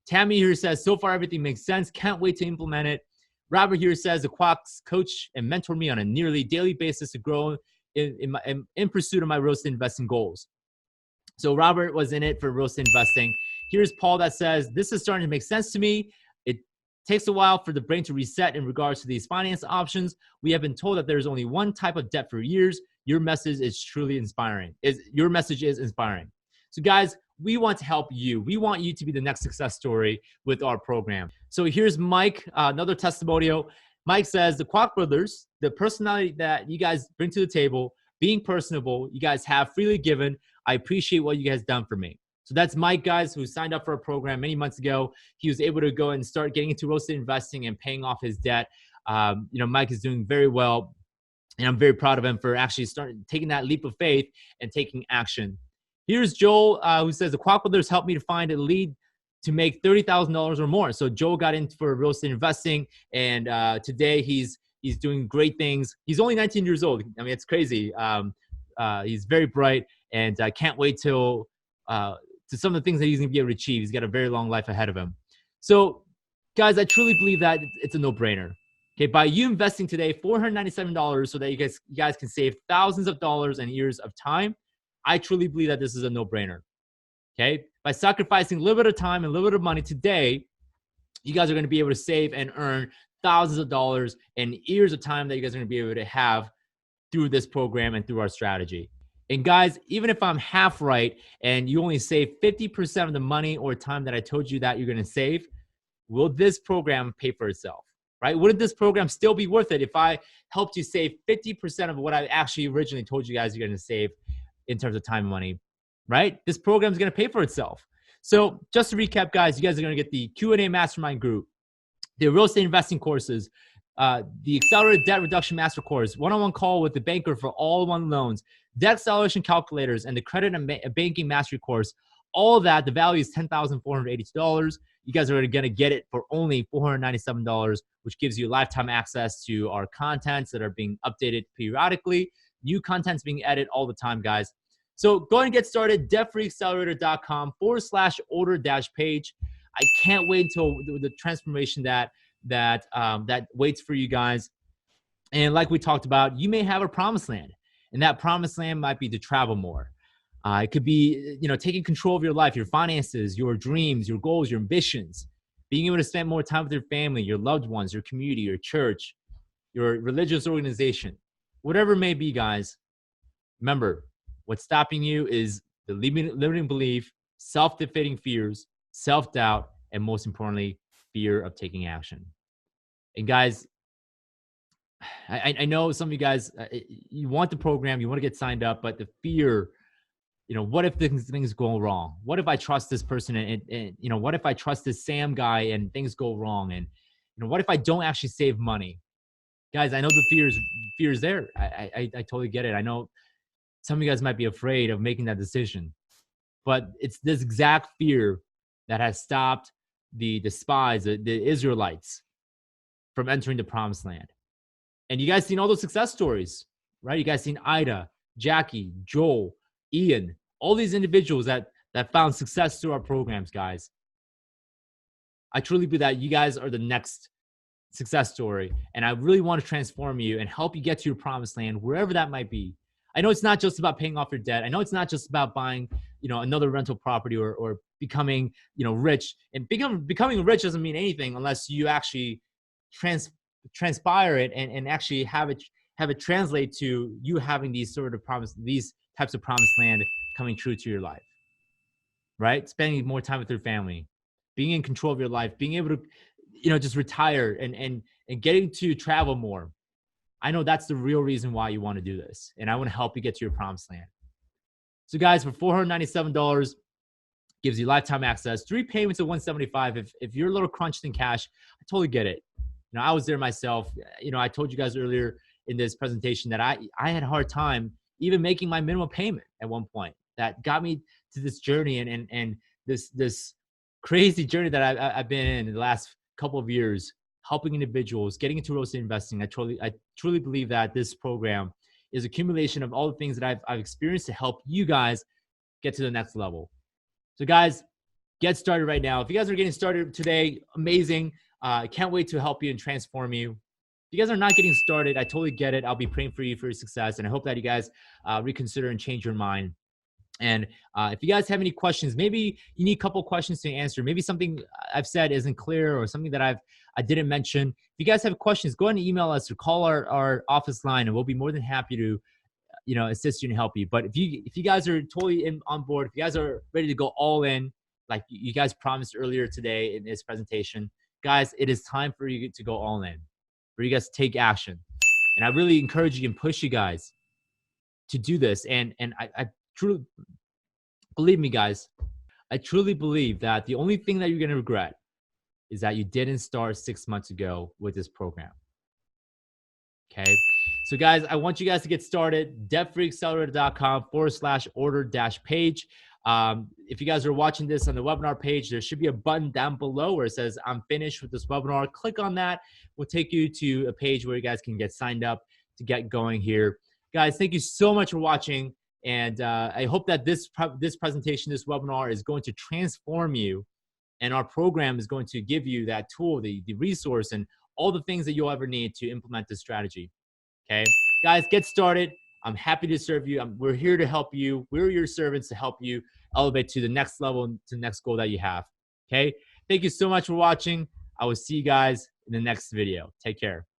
Tammy here says, so far everything makes sense. Can't wait to implement it. Robert here says the Kwok's coach and mentor me on a nearly daily basis to grow in pursuit of my real estate investing goals. So Robert was in it for real estate investing. Here's Paul that says, this is starting to make sense to me. It takes a while for the brain to reset in regards to these finance options. We have been told that there's only one type of debt for years. Your message is truly inspiring. Your message is inspiring. So guys, we want to help you. We want you to be the next success story with our program. So here's Mike, another testimonial. Mike says, the Kwok Brothers, the personality that you guys bring to the table, being personable, you guys have freely given. I appreciate what you guys done for me. So that's Mike, guys, who signed up for a program many months ago. He was able to go and start getting into real estate investing and paying off his debt. Mike is doing very well, and I'm very proud of him for actually taking that leap of faith and taking action. Here's Joel, who says the Quack Brothers helped me to find a lead to make $30,000 or more. So Joel got into for real estate investing, and today he's doing great things. He's only 19 years old. I mean, it's crazy. He's very bright, and I can't wait till to some of the things that he's going to be able to achieve. He's got a very long life ahead of him. So, guys, I truly believe that it's a no-brainer. Okay, by you investing today $497 so that you guys can save thousands of dollars and years of time, I truly believe that this is a no-brainer. Okay, by sacrificing a little bit of time and a little bit of money today, you guys are going to be able to save and earn thousands of dollars and years of time that you guys are going to be able to have through this program and through our strategy. And guys, even if I'm half right and you only save 50% of the money or time that I told you that you're going to save, will this program pay for itself? Right? Wouldn't this program still be worth it if I helped you save 50% of what I actually originally told you guys you're going to save in terms of time and money? Right? This program is going to pay for itself. So just to recap, guys, you guys are going to get the Q&A mastermind group, the real estate investing courses, the Accelerator debt reduction master course, one-on-one call with the banker for all-in-one loans, debt acceleration calculators, and the credit and banking mastery course. All of that, the value is $10,482. You guys are going to get it for only $497, which gives you lifetime access to our contents that are being updated periodically. New content's being added all the time, guys. So go ahead and get started, debtfreeaccelerator.com/order-page. I can't wait until the transformation that waits for you guys. And like we talked about, you may have a promised land, and that promised land might be to travel more. It could be, taking control of your life, your finances, your dreams, your goals, your ambitions, being able to spend more time with your family, your loved ones, your community, your church, your religious organization, whatever it may be, guys. Remember, what's stopping you is the limiting belief, self-defeating fears, self-doubt, and most importantly, fear of taking action. And guys, I know some of you guys, you want the program, you want to get signed up, but the fear, what if things go wrong? What if I trust this person and what if I trust this Sam guy and things go wrong? And, what if I don't actually save money? Guys, I know the fear is there. I totally get it. I know some of you guys might be afraid of making that decision, but it's this exact fear that has stopped the spies, the Israelites, from entering the promised land. And you guys seen all those success stories, right? You guys seen Ida, Jackie, Joel, Ian, all these individuals that found success through our programs, guys. I truly believe that you guys are the next success story. And I really want to transform you and help you get to your promised land, wherever that might be. I know it's not just about paying off your debt. I know it's not just about buying, another rental property or becoming, rich. And becoming rich doesn't mean anything unless you actually transpire it and actually have it translate to you having these types of promised land coming true to your life, right? Spending more time with your family, being in control of your life, being able to, just retire and getting to travel more. I know that's the real reason why you want to do this. And I want to help you get to your promised land. So guys, for $497, gives you lifetime access, 3 payments of $175. If you're a little crunched in cash, I totally get it. I was there myself. I told you guys earlier in this presentation that I had a hard time even making my minimum payment at one point. That got me to this journey and this crazy journey that I've been in the last couple of years, helping individuals, getting into real estate investing. I truly believe that this program is accumulation of all the things that I've experienced to help you guys get to the next level. So guys, get started right now. If you guys are getting started today, amazing. I can't wait to help you and transform you. If you guys are not getting started, I totally get it. I'll be praying for you for your success. And I hope that you guys reconsider and change your mind. And if you guys have any questions, maybe you need a couple questions to answer. Maybe something I've said isn't clear or something that I didn't mention. If you guys have questions, go ahead and email us or call our office line, and we'll be more than happy to assist you and help you. But if you guys are totally on board, if you guys are ready to go all in, like you guys promised earlier today in this presentation, guys, it is time for you to go all in, for you guys to take action. And I really encourage you and push you guys to do this. And I truly, believe me, guys, I truly believe that the only thing that you're going to regret is that you didn't start 6 months ago with this program. Okay. So guys, I want you guys to get started. debtfreeaccelerator.com/order-page. If you guys are watching this on the webinar page, there should be a button down below where it says I'm finished with this webinar. Click on that. We'll take you to a page where you guys can get signed up to get going here. Guys, thank you so much for watching. And I hope that this presentation, this webinar is going to transform you. And our program is going to give you that tool, the resource, and all the things that you'll ever need to implement this strategy. Okay, guys, get started. I'm happy to serve you. We're here to help you. We're your servants to help you elevate to the next level, to the next goal that you have. Okay, thank you so much for watching. I will see you guys in the next video. Take care.